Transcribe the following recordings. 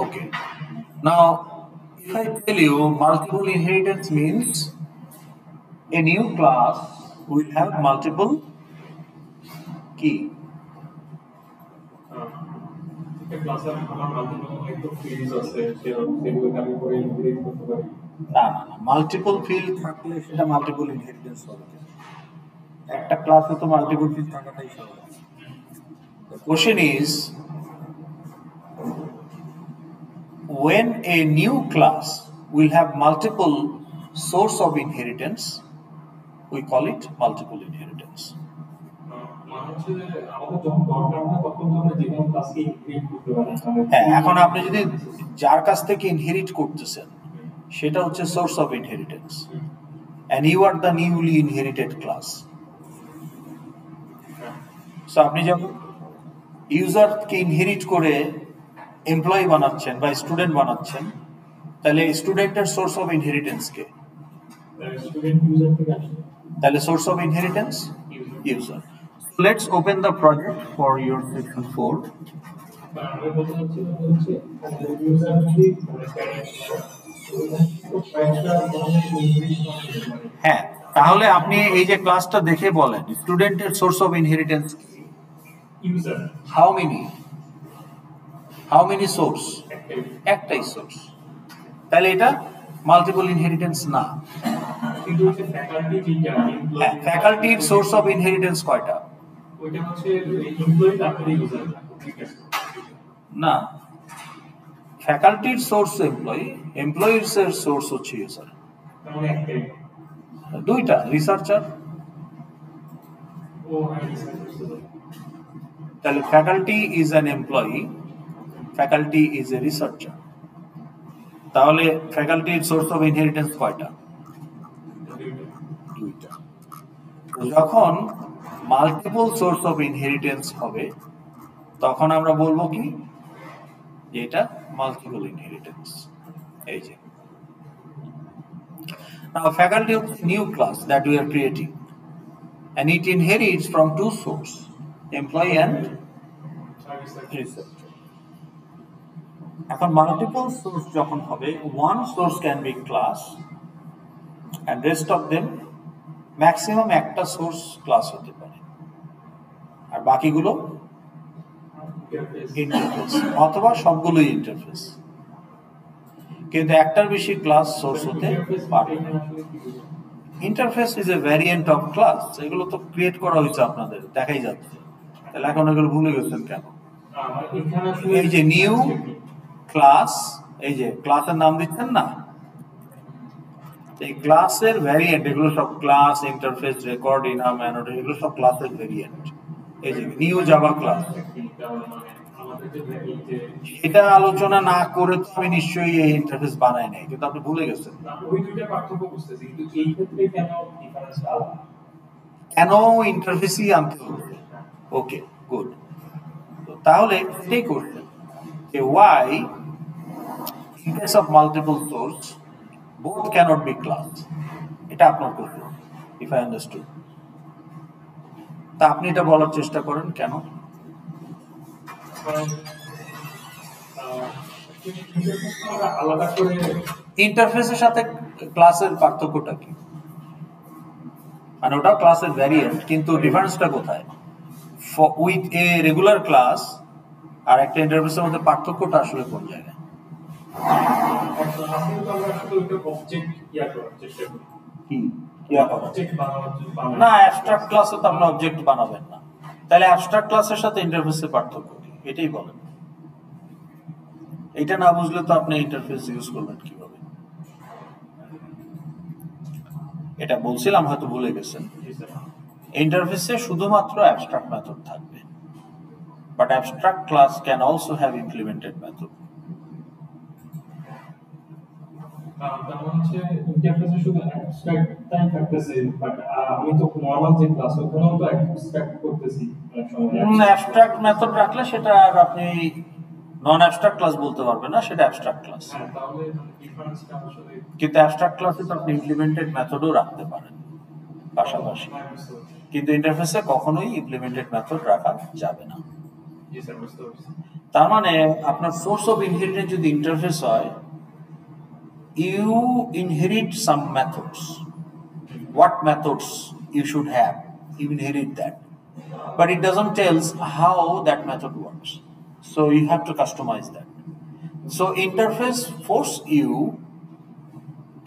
Okay. Now, if I tell you multiple inheritance means a new class will have multiple key. না multiple field থাকলে সেটা multiple inheritance হবে একটা ক্লাসে তো মাল্টিপল ফিল্ড থাকাটাই স্বাভাবিক The question is when a new class will have multiple source of inheritance we call it multiple inheritance. হ্যাঁ এখন আপনি যদি যার কাছ থেকে ইনহেরিট করতেছেন সেটা হচ্ছে source of inheritance and you are the newly inherited class. So আপনি যখন ইউজারকে ইনহেরিট করে এমপ্লয়ি বানাচ্ছেন বা স্টুডেন্ট বানাচ্ছেন তাহলে স্টুডেন্টের সোর্স অফ ইনহেরিটেন্স কে তাহলে source of inheritance user. Let's open the project for your section 4. হ্যাঁ তাহলে আপনি এই যে ক্লাসটা দেখে বলেন স্টুডেন্টের source of inheritance user how many source একটাই সোর্স তাহলে এটা মাল্টিপল ইনহেরিটেন্স না কিন্তু ফ্যাকাল্টির সোর্স অফ ইনহেরিটেন্স কয়টা ওইটা হচ্ছে এমপ্লয়ি তারপরে ইউজার না ফ্যাকাল্টির সোর্স এমপ্লয়ির সোর্স হচ্ছে ইউজার মানে একটাই দুইটা রিসার্চার তাহলে faculty is an employee faculty is A researcher তাহলে ফ্যাকাল্টির সোর্স অফ ইনহেরিটেন্স কয়টা দুইটা যখন মাল্টিপল সোর্স অফ ইনহেরিটেন্স হবে তখন আমরা বলবো কি যে এটা মাল্টিপল ইনহেরিটেন্স এই যে Now faculty is a new class that we are creating and it inherits from two sources employee and researcher. এখন মাল্টিপল সোর্স যখন হবে one source can be class and rest of them maximum একটা source class হতে পারে আর বাকিগুলো interface অথবা সবগুলোই interface কিন্তু একটার বেশি ক্লাস সোর্স হতে পারে না interface is a variant of class এগুলো তো ক্রিয়েট করা হয়েছে আপনাদের দেখাই যাচ্ছে তাহলে এখন এগুলো ভুলে গেছেন কেন এই যে নিউ ক্লাস এই যে ক্লাসের নাম দিচ্ছেন না এই ক্লাসের ভ্যারিয়েন্ট এগুলো সব ক্লাস ইন্টারফেস রেকর্ড ইনহাম অ্যানোটেট এগুলো সব ক্লাসের ভ্যারিয়েন্ট এই যে নিউ জাভা ক্লাস এটা আলোচনা না করে তো আমি নিশ্চয়ই এই ইন্টারফেস বানাই নাই কিন্তু আপনি ভুলে গেছেন ওই দুইটা পার্থক্য বুঝতেছি কিন্তু এই ক্ষেত্রে কেন ডিফারেন্স আলাদা কেন ইন্টারফেসই আনতে হবে ওকে গুড তাহলে এটাই করবেন যে why in case of multiple source both cannot be class এটা আপনার করবেন if I understood তা আপনি এটা বলার চেষ্টা করেন কেন ইন্টারফেসের সাথে ক্লাসের পার্থক্যটা কি মানে ওটা ক্লাসের ভ্যারিয়েন্ট কিন্তু ডিফারেন্সটা কোথায় উইথ এ রেগুলার ক্লাস আর একটা ইন্টারফেসের মধ্যে পার্থক্যটা আসলে কোন জায়গায় না অ্যাবস্ট্রাক্ট ক্লাসে তো আপনি অবজেক্ট বানাবেন না তাহলে অ্যাবস্ট্রাক্ট ক্লাসের সাথে ইন্টারফেসের পার্থক্য কি এটাই বলেন এটা না বুঝলে তো আপনি ইন্টারফেস ইউজ করবেন কিভাবে এটা বলছিলাম হয়তো ভুলে গেছেন ইন্টারফেসে শুধুমাত্র অ্যাবস্ট্রাক্ট মেথড থাকবে but abstract class can also have implemented method ইন্টারফেসে শুধু অ্যাবস্ট্রাক্ট টাইপ থাকতেছে বাট আমি তো নরমাল যে ক্লাস ওখানেও তো অ্যাবস্ট্রাক্ট করতেছি অ্যাবস্ট্রাক্ট মেথড রাখলে সেটা আর আপনি নন অ্যাবস্ট্রাক্ট ক্লাস বলতে পারবেন না সেটা অ্যাবস্ট্রাক্ট ক্লাস তাহলে ডিফারেন্সটা আসলে কিন্তু অ্যাবস্ট্রাক্ট ক্লাসে তো আপনি ইমপ্লিমেন্টেড মেথডও রাখতে পারেন পাশাপাশি কিন্তু ইন্টারফেসে কখনোই ইমপ্লিমেন্টেড মেথড রাখা যাবে না জি স্যার বুঝতে পারছি তার মানে আপনার সোর্স অফ ইনহেরিটেন্স যদি ইন্টারফেস হয়, you inherit some methods. What methods you should have, you inherit that, but it doesn't tell how that method works, so you have to customize that. So interface force you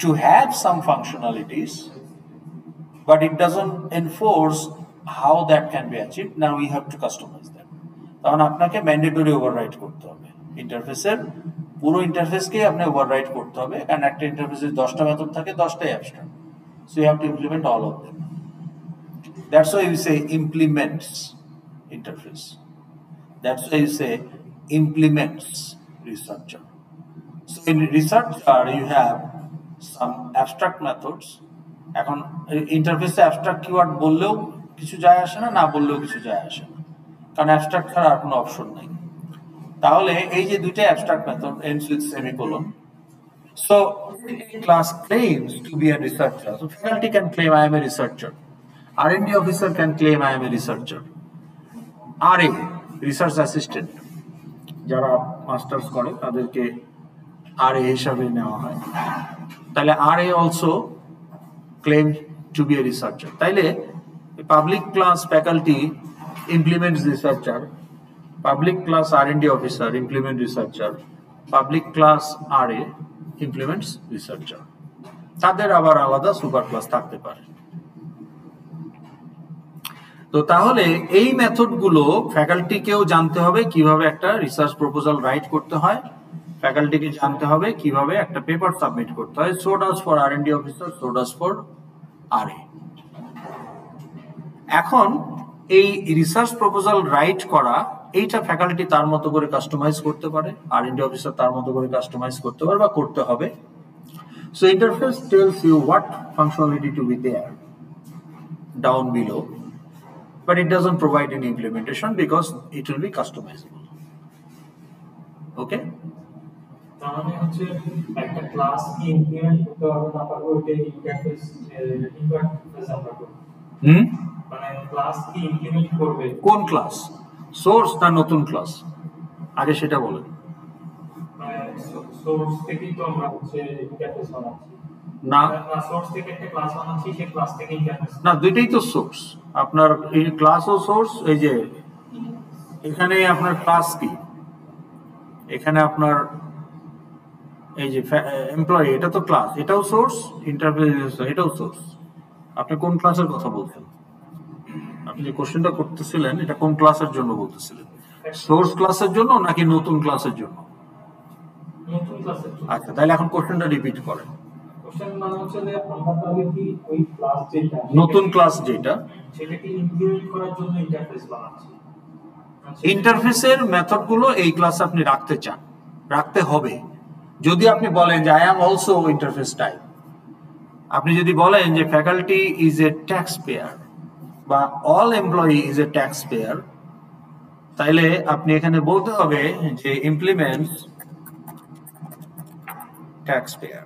to have some functionalities, but it doesn't enforce how that can be achieved. Now you have to customize that. তখন আপনাকে mandatory overwrite করতে হবে ইন্টারফেসের পুরো ইন্টারফেসকে আপনি overwrite করতে হবে, কারণ একটা ইন্টারফেসে 10টা মেথড থাকে, 10টাই abstract, so you have to implement all of them. That's why you say implements interface, that's why you say implements researcher. So in researcher you have some abstract methods. এখন ইন্টারফেসে অ্যাবস্ট্রাক্ট কিওয়ার্ড বললেও কিছু যায় আসে না, না বললেও কিছু যায় আসে না, কারণ অ্যাবস্ট্রাক্ট ছাড়া আর কোনো অপশন নেই। তাহলে এই যে দুইটা abstract method ends with semicolon. So class claims to be a researcher, so faculty can claim I am a researcher, R&D officer can claim I am a researcher, RA research assistant যারা masters করে তাদেরকে RA হিসাবে নেওয়া হয়, তাহলে RA also claim to be a researcher। তাইলে public class faculty implements researcher, public class R&D officer implement researcher, public class RA implements researcher। তাদের আবার আলাদা সুপার ক্লাস থাকতে পারে। তো তাহলে এই মেথডগুলো ফ্যাকাল্টিকেও জানতে হবে কিভাবে একটা রিসার্চ প্রপোজাল রাইট করতে হয়, ফ্যাকাল্টিকে জানতে হবে কিভাবে একটা পেপার সাবমিট করতে হয়। So does for R&D officer, so does for RA। এখন এই রিসার্চ প্রপোজাল রাইট করা এইটা ফ্যাকাল্টি তার মতো করে কাস্টমাইজ করতে পারে, R&D অফিসার তার মতো করে কাস্টমাইজ করতে পারে বা করতে হবে। So interface tells you what functionality to be there down below, but it doesn't provide any implementation because it will be customizable. Okay? তাহলে হচ্ছে একটা ক্লাস কি ইমপ্লিমেন্ট করতে হবে না পারবো ওইটা ইন্টারফেস আমরা করব। মানে ক্লাস কি ইমপ্লিমেন্ট করবে, কোন ক্লাস, সোর্স না নতুন ক্লাস, আগে সেটা বলেন। মানে সোর্স থেকেই তো আমরা হচ্ছে ইন্টারফেস বানাচ্ছি না, সোর্স থেকে একটা ক্লাস বানাচ্ছি, সেই ক্লাস থেকে ইন্টারফেস না, দুইটাই তো সোর্স। আপনার এই ক্লাসও সোর্স, এই যে এখানে আপনার ক্লাস কি, এখানে আপনার এই যে এমপ্লয়ি এটা তো ক্লাস, এটাও সোর্স, ইন্টারফেস এটাও সোর্স। আপনি কোন ক্লাসের কথা বলছেন? আপনি যে কোশ্চেনটা করতেছিলেন এটা কোন ক্লাসের জন্য বলতেছিলেন? সোর্স ক্লাসের জন্য নাকি নতুন ক্লাসের জন্য? নতুন ক্লাসের জন্য। আচ্ছা, তাহলে এখন কোশ্চেনটা রিপিট করেন। কোশ্চেন মানে হচ্ছে যে আমরা তাহলে কি ওই ক্লাস যেটা নতুন ক্লাস যেটা সেটাকে ইমপ্লিমেন্ট করার জন্য ইন্টারফেস বানাচ্ছি, ইন্টারফেসের মেথডগুলো এই ক্লাসে আপনি রাখতে চান, রাখতে হবে। যদি আপনি বলেন যে I am also interface type, আপনি যদি বলেন যে faculty is a tax payer বা all employee is a tax payer, তাইলে আপনি এখানে বলতে হবে যে ইমপ্লিমেন্টস ট্যাক্স পেয়ার।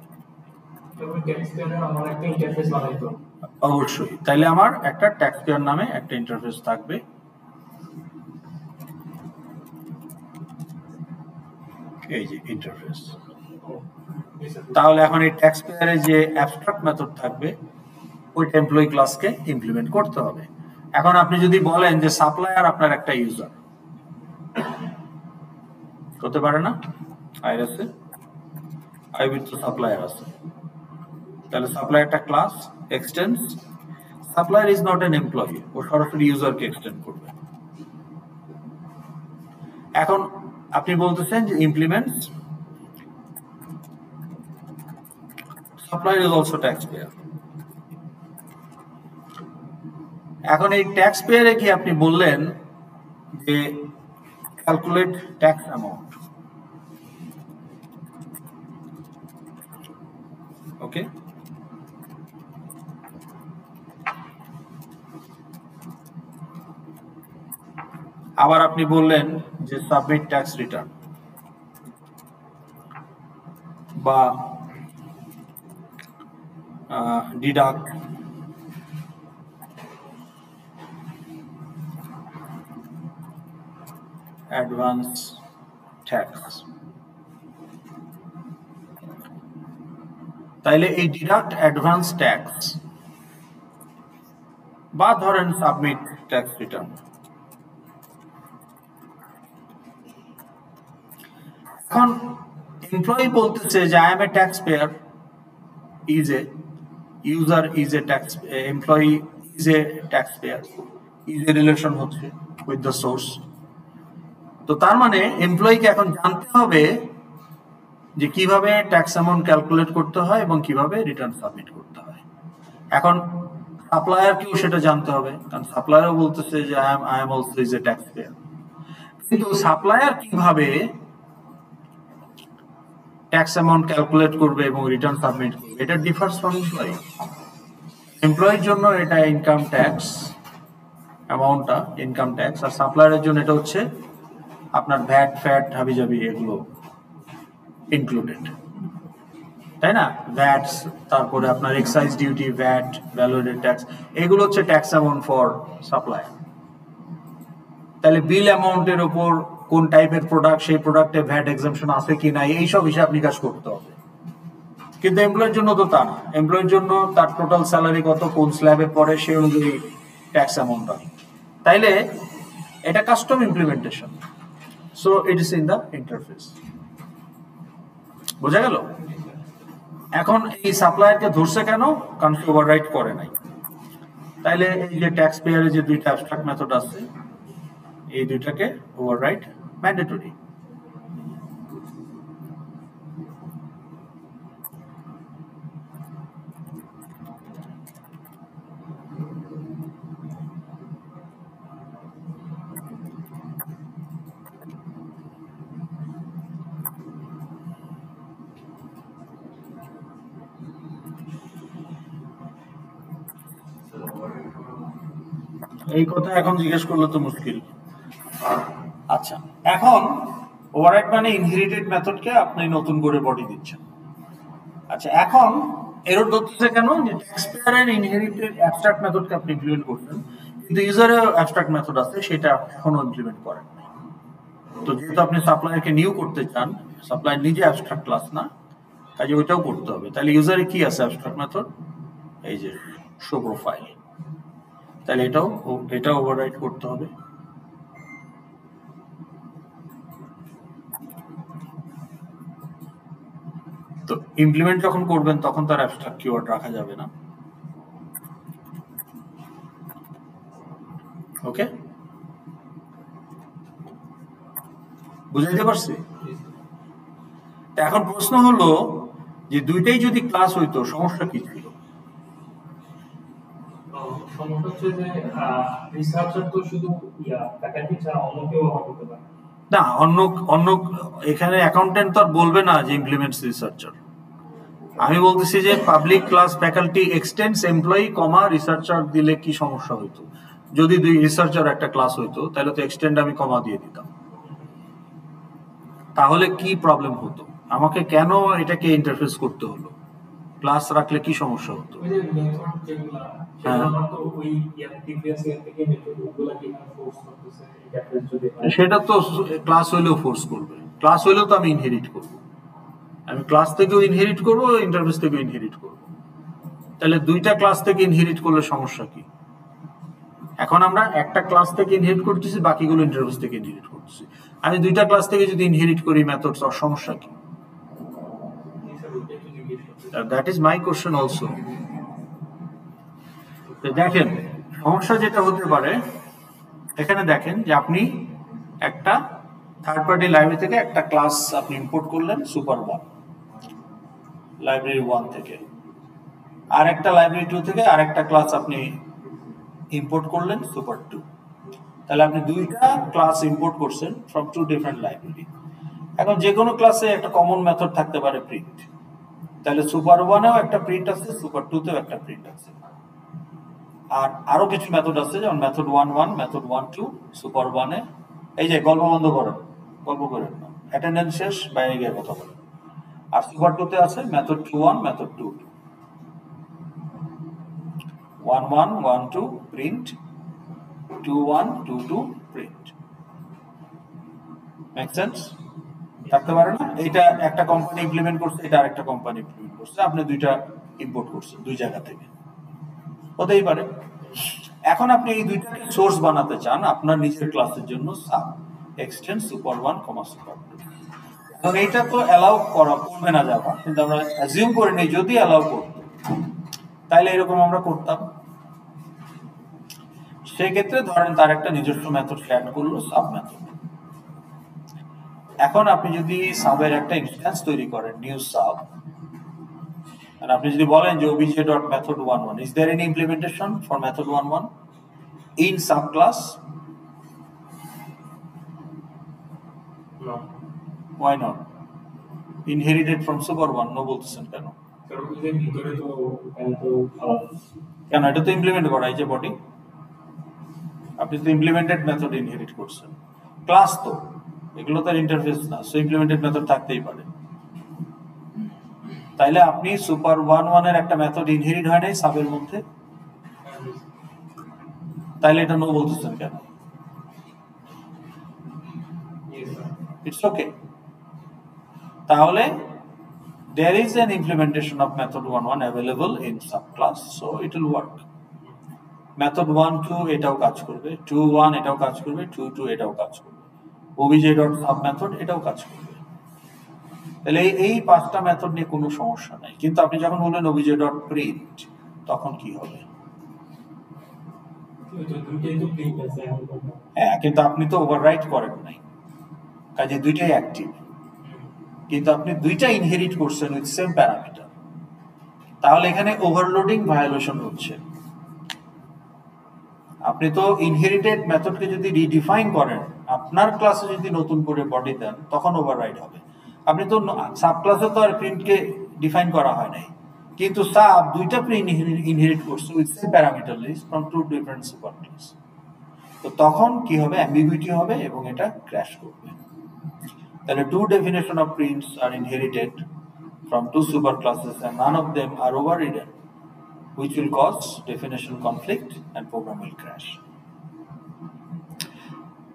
অবশ্যই, তাইলে আমার একটা ট্যাক্স পেয়ার নামে একটা ইন্টারফেস থাকবে। এই যে ইন্টারফেস, তাহলে এখন এই ট্যাক্স পেয়ারে যে অ্যাবস্ট্রাক্ট মেথড থাকবে ওইটা এমপ্লয়ি ক্লাসকে ইমপ্লিমেন্ট করতে হবে। এখন আপনি যদি বলেন যে সাপ্লায়ার আপনার একটা ইউজার, হতে পারে না? আইর আছে, আইবির তো সাপ্লায়ার আছে, তাহলে সাপ্লায়ার একটা class extends, supplier is not an employee, ও সরাসরি ইউজারকে এক্সটেন্ড করবে। এখন আপনি বলতেছেন যে implements supplier is also tax payer. এখন এই ট্যাক্স পেয়ারে কি আপনি বললেন যে ক্যালকুলেট ট্যাক্স অ্যামাউন্ট, ওকে, আবার আপনি বললেন যে সাবমিট ট্যাক্স রিটার্ন বা ডিডাক্ট অ্যাডভান্স ট্যাক্স। তাইলে এই ডিডাক্ট অ্যাডভান্স ট্যাক্স বা ধরেন সাবমিট ট্যাক্স রিটার্ন। এখন এমপ্লয়ি বলতেছে যে I M A tax pair, is a user, is a tax employee, is a tax pair, is a relation হচ্ছে with the source. তো তার মানে এমপ্লয়িকে এখন জানতে হবে যে কিভাবে ট্যাক্স অ্যামাউন্ট ক্যালকুলেট করতে হয় এবং কিভাবে রিটার্ন সাবমিট করতে হয়। এখন সাপ্লায়ারকেও সেটা জানতে হবে, কারণ সাপ্লায়ারও বলতেছে যে I am also is a tax pair. কিন্তু সাপ্লায়ার কিভাবে ট্যাক্স অ্যামাউন্ট ক্যালকুলেট করবে এবং রিটার্ন সাবমিট করবে, এটা ডিফার্স ফ্রম এমপ্লয়ি। এমপ্লয়ির জন্য এটা ইনকাম ট্যাক্স অ্যামাউন্টটা ইনকাম ট্যাক্স, আর সাপ্লায়ারের জন্য এটা হচ্ছে আপনার ভ্যাট ফ্যাট হাবিজাবি এগুলো ইনক্লুডেড, তাই না? ভ্যাটস, তারপরে আপনার excise duty, VAT, valuated tax, এগুলো হচ্ছে ট্যাক্স অ্যামাউন্ট ফর সাপ্লায়ার। তাহলে বিল অ্যামাউন্টের উপর কোন টাইপের প্রোডাক্ট, সেই প্রোডাক্টে ভ্যাট এক্সাম্পশন আছে কি না, এইসব হিসাব নিকাশ করতে হবে। কিন্তু এমপ্লয়ের জন্য তো তা না। এমপ্লয়ের জন্য তার টোটাল স্যালারি কত, কোন স্ল্যাবে পড়ে, সেই অনুযায়ী ট্যাক্স অ্যামাউন্ট হয়। তাইলে এটা custom implementation, so it is in the interface. বোঝা গেল? এখন এই সাপ্লায়ারকে ধরছে কেন? কারণ সে ওভাররাইট করে নাই। তাইলে এই যে ট্যাক্স পেয়ারের যে দুইটা অ্যাবস্ট্রাক্ট মেথড আছে, এই দুইটাকে ওভাররাইট ম্যান্ডেটরি। এই কথা এখন জিজ্ঞেস করলে তো মুশকিল। আচ্ছা, এখন ওভাররাইট মানে ইনহেরিটেড মেথডকে আপনি নতুন করে বডি দিচ্ছেন। আচ্ছা, এখন এরর ধরতেছে কেন? যে ট্যাক্স পেয়ারের ইনহেরিটেড অ্যাবস্ট্রাক্ট মেথডকে আপনি ইমপ্লিমেন্ট করছেন, কিন্তু ইউজারের অ্যাবস্ট্রাক্ট মেথড আছে, সেটা এখনো ইমপ্লিমেন্ট করেন নাই। তো যেহেতু আপনি সাপ্লায়ারকে নিউ করতে চান, সাপ্লায়ার নিজে অ্যাবস্ট্রাক্ট ক্লাস না, কাজে ওইটাও করতে হবে। তাহলে ইউজারে কি আছে অ্যাবস্ট্রাক্ট মেথড? এই যে শো প্রোফাইল। তাহলে এটাও ওভাররাইট করতে হবে। তো ইমপ্লিমেন্ট যখন করবেন তখন তার অ্যাবস্ট্রাক্ট কিওয়ার্ড রাখা যাবে না। ওকে, বুঝাইতে পারছি? এখন প্রশ্ন হলো যে দুইটাই যদি ক্লাস হইতো, সমস্যা কি ছিল? সমস্যা হচ্ছে যে রিসার্চার তো শুধু ফ্যাকাল্টি ছাড়া অন্য কেউ ব্যবহার করতে পারে না। অন্য এখানে অ্যাকাউন্টেন্ট তো আর বলবে না যে ইমপ্লিমেন্টস রিসার্চার। আমি বলতেছি যে public class faculty extends employee comma researcher দিলে কি সমস্যা হইতো? যদি দুই রিসার্চার একটা ক্লাস হইতো, তাহলে তো এক্সটেন্ড আমি কমা দিয়ে দিতাম। তাহলে কি প্রবলেম হতো? আমাকে কেন এটাকে ইন্টারফেস করতে হলো? ক্লাস রাখলে কি সমস্যা হতো? সেটা তো ক্লাস হইলেও ফোর্স করবে। ক্লাস হইলেও তো আমি ইনহেরিট করবো। আমি ক্লাস থেকেও ইনহেরিট করবো, ইন্টারফেস থেকেও ইনহেরিট করবো। তাহলে দুইটা ক্লাস থেকে ইনহেরিট করলে সমস্যা কি? এখন আমরা একটা ক্লাস থেকে ইনহেরিট করতেছি, বাকিগুলো ইন্টারফেস থেকে ইনহেরিট করতেছি। আমি দুইটা ক্লাস থেকে যদি ইনহেরিট করি মেথডস, সমস্যা কি? That is my question also. দেখেন, সমস্যা যেটা হতে পারে, এখানে দেখেন যে আপনি একটা থার্ড পার্টি লাইব্রেরি থেকে একটা ক্লাস আপনি ইম্পোর্ট করলেন, সুপার1 লাইব্রেরি 1 থেকে, আর একটা লাইব্রেরি 2 থেকে আরেকটা ক্লাস আপনি ইম্পোর্ট করলেন, সুপার2। তাহলে আপনি দুইটা ক্লাস ইম্পোর্ট করছেন ফ্রম টু ডিফারেন্ট লাইব্রেরি। এখন যে কোনো ক্লাসে একটা কমন মেথড থাকতে পারে, প্রিন্ট। তাহলে সুপার1এও একটা প্রিন্ট আছে, সুপার2তেও একটা প্রিন্ট আছে। আর আরো কিছু মেথড আছে, যেমন মেথড 1.1, মেথড 1.2 সুপার1-এ। এই যে গল্প বন্ধ করেন, গল্প করেন না, অ্যাটেন্ডেন্স শেষ, বাইরে গিয়ে কথা বলেন। আর সুপার2তে আছে method 2.1, method 2.2, 1.1, 1.2 print, 2.1, 2.2 print. Make sense? থাকতে পারে না? এটা একটা কোম্পানি ইমপ্লিমেন্ট করছে, এটা আরেকটা কোম্পানি ইমপ্লিমেন্ট করছে, আপনি দুইটা ইম্পোর্ট করছেন দুই জায়গা থেকে, হতেই পারে। এখন আপনি এই দুইটাকে সোর্স বানাতে চান আপনার নিজের ক্লাসের জন্য, সাব এক্সটেন্ড সুপার 1, সুপার 2। এবং এইটা তো অ্যালাউ করবে না যাবা, কিন্তু আমরা অ্যাজিউম করে নিই যদি অ্যালাউ করত তাহলে এরকম আমরা করতাম। সেই ক্ষেত্রে ধরেন তার একটা নিজস্ব মেথড অ্যাড করলো, সাব মেথড। এখন আপনি যদি সাবের একটা ইনস্ট্যান্স তৈরি করেন, নিউ সাব, আর আপনি যদি বলেন যে obj.method11, is there any implementation for method11 in subclass? No. Why not? Inherited from super1, no বলতেছেন কেন? কারণ যে ভিতরে তো কেন? এটা তো ইমপ্লিমেন্ট করা এই যে বডি, আপনি তো ইমপ্লিমেন্টেড মেথড ইনহেরিট করছেন, ক্লাস তো এগুলো তার ইন্টারফেস না, সো ইমপ্লিমেন্টেড মেথড থাকতেই পারে। তাইলে আপনি সুপার 1 এর একটা মেথড ইনহেরিট হয় নাই সাবের মধ্যে, তাইলে এটা নো বলতেছেন কেন? It's okay. তাহলে there is an implementation of method 1 available in subclass, so it will work. Method 1-2 এটাও কাজ করবে, 2-1 এটাও কাজ করবে, 2-2 এটাও কাজ করবে, obj.sub মেথড এটাও কাজ করবে। তাহলে এই পাঁচটা মেথড নিয়ে কোনো সমস্যা নাই। কিন্তু আপনি যখন বললেন obj.print, তখন কি হবে? হ্যাঁ, কিন্তু আপনি তো ওভাররাইট করেন নাই, কাজে দুইটাই অ্যাক্টিভ, কিন্তু আপনি দুইটা ইনহেরিট করছেন উইথ সেম প্যারামিটার। তাহলে এখানে ওভারলোডিং ভায়োলেশন হচ্ছে। আপনি তো ইনহেরিটেড মেথডকে যদি রিডিফাইন করেন, আপনার ক্লাসে যদি নতুন করে বডি দেন, তখন ওভাররাইড হবে। আপনি তো সাব ক্লাসে তো আর প্রিন্টকে ডিফাইন করা হয় নাই, কিন্তু সাব দুইটা প্রিন্ট ইনহেরিট করছে with same parameter list from two different super class. তো তখন কি হবে? অ্যাম্বিগুইটি হবে এবং এটা ক্র্যাশ করবে। তাহলে two definition of prints are inherited from two superclasses and none of them are overridden, which will cause definition conflict and program will crash.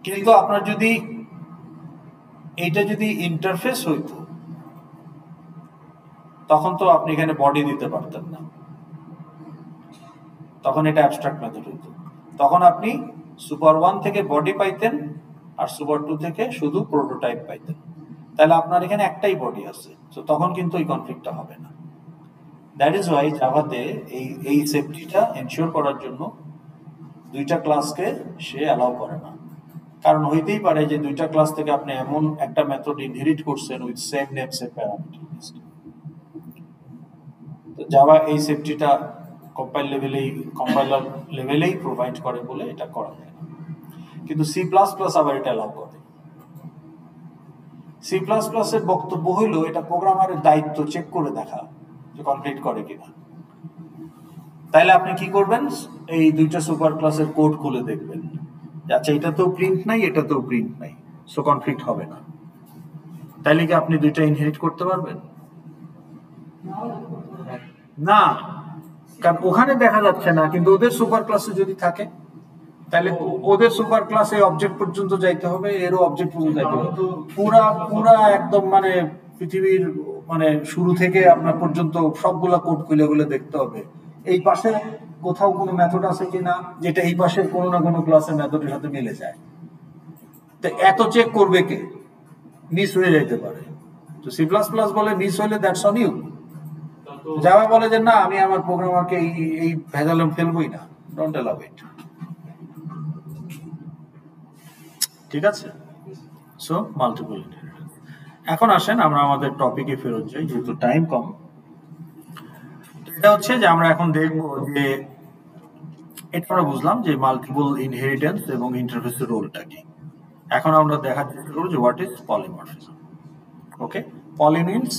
কিন্তু আপনার যদি এইটা যদি ইন্টারফেস হইতো, তখন তো আপনি এখানে বডি দিতে পারতেন না, তখন এটা অ্যাবস্ট্রাক্ট মেথড হইতো। তখন আপনি সুপার 1 থেকে বডি পাইতেন আর সুপার 2 থেকে শুধু প্রোটোটাইপ পাইতেন। তাহলে আপনার এখানে একটাই বডি আছে, তো তখন কিন্তু এই কনফ্লিক্টটা হবে না। দ্যাট ইজ ওয়াই জাভাতে এই সেফটিটা এনশিওর করার জন্য দুইটা ক্লাসকে সে অ্যালাউ করে না। কারণ হইতেই পারে যে দুইটা ক্লাস থেকে আপনি এমন একটা মেথড ইনহেরিট করছেন with same name same parameter list. তো জাভা এই সেফটিটা কম্পাইলার লেভেলেই প্রোভাইড করে বলে এটা করা যায় না। কিন্তু সি প্লাস প্লাস আবার এটা অ্যালাউ করে। সি প্লাস প্লাসের বক্তব্য হইল এটা প্রোগ্রামারের দায়িত্ব চেক করে দেখা যে কমপ্লিট করে কিনা। তাইলে আপনি কি করবেন? এই দুইটা সুপার ক্লাসের কোড খুলে দেখবেন, আচ্ছা এটা তো প্রিন্ট নাই, এটা তো প্রিন্ট নাই, সো কনফ্লিক্ট হবে না। তাইলে কি আপনি দুইটা ইনহেরিট করতে পারবেন? না, কারণ ওখানে দেখা যাচ্ছে না, কিন্তু ওদের সুপার ক্লাসে যদি থাকে তাহলে ওদের সুপার ক্লাসে অবজেক্ট পর্যন্ত যাইতে হবে, এরও অবজেক্ট পর্যন্ত যাইতে হবে, পুরা একদম মানে পৃথিবীর মানে শুরু থেকে আপনার পর্যন্ত সবগুলা কোড খুলে খুলে দেখতে হবে এই পাশে কোথাও কোনো মেথড আছে কিনা যেটা এই পাশে কোনো না কোনো ক্লাসের মেথডের সাথে মিলে যায়। তো এত চেক করবে কে? মিস হয়ে যাইতে পারে। তো সি প্লাস প্লাস বলে মিস হলে দ্যাটস অন ইউ। জাভা বলে যে না, আমি আমার প্রোগ্রামারকে এই ভেজালে ফেলবই না, ডোন্ট অ্যালাউ ইট। ঠিক আছে? So multiple inheritance. এখন আসেন আমরা আমাদের টপিকে ফেরত যাই, যেহেতু টাইম কম। এটা হচ্ছে যে আমরা এখন দেখব যে এটা আমরা বুঝলাম যে মাল্টিপল ইনহেরিটেন্স এবং ইন্টারফেসের রোলটা কি। এখন আমরা দেখার চেষ্টা করব যে what is polymorphism. Okay, poly means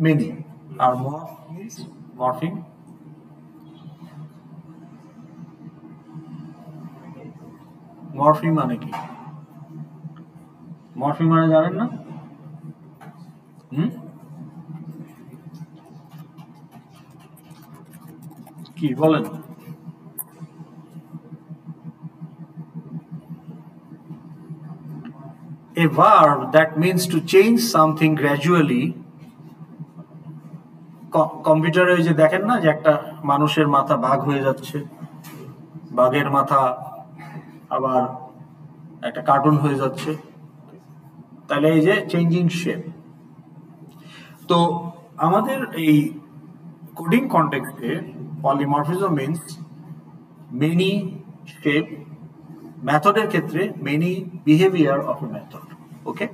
many আর মর্ফ মিন্স মর্ফিং। মর্ফিং মানে কি? মর্ফিং মানে জানেন না? কি বলেন? a verb that means to change something gradually. কম্পিউটারে যে দেখেন না যে একটা মানুষের মাথা ভাগ হয়ে যাচ্ছে, বাঘের মাথা আবার একটা কার্টুন হয়ে যাচ্ছে, তাহলে এই যে চেঞ্জিং শেপ। তো আমাদের এই কোডিং কনটেক্সটে পলিমরফিজম মিন্স মেনি শেপ, মেথডের ক্ষেত্রে many behaviour of a method. Okay,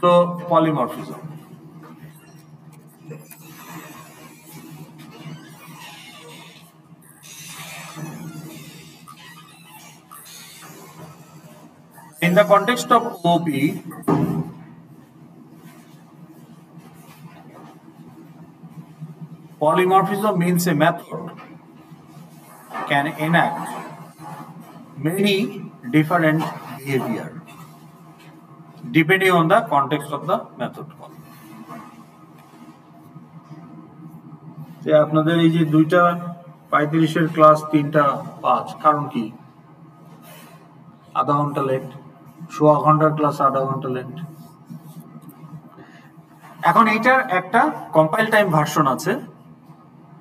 তো polymorphism in the context of OOP, polymorphism means a method can enact many different behavior depending on the context of the method call. যে আপনাদের এই যে 2টা 35 class 3টা 5, কারণ কি আধা ঘন্টা লেট, 1/4 ঘন্টার ক্লাস আধা ঘন্টা লেট। এখন এইটার একটা কম্পাইল টাইম ভার্সন আছে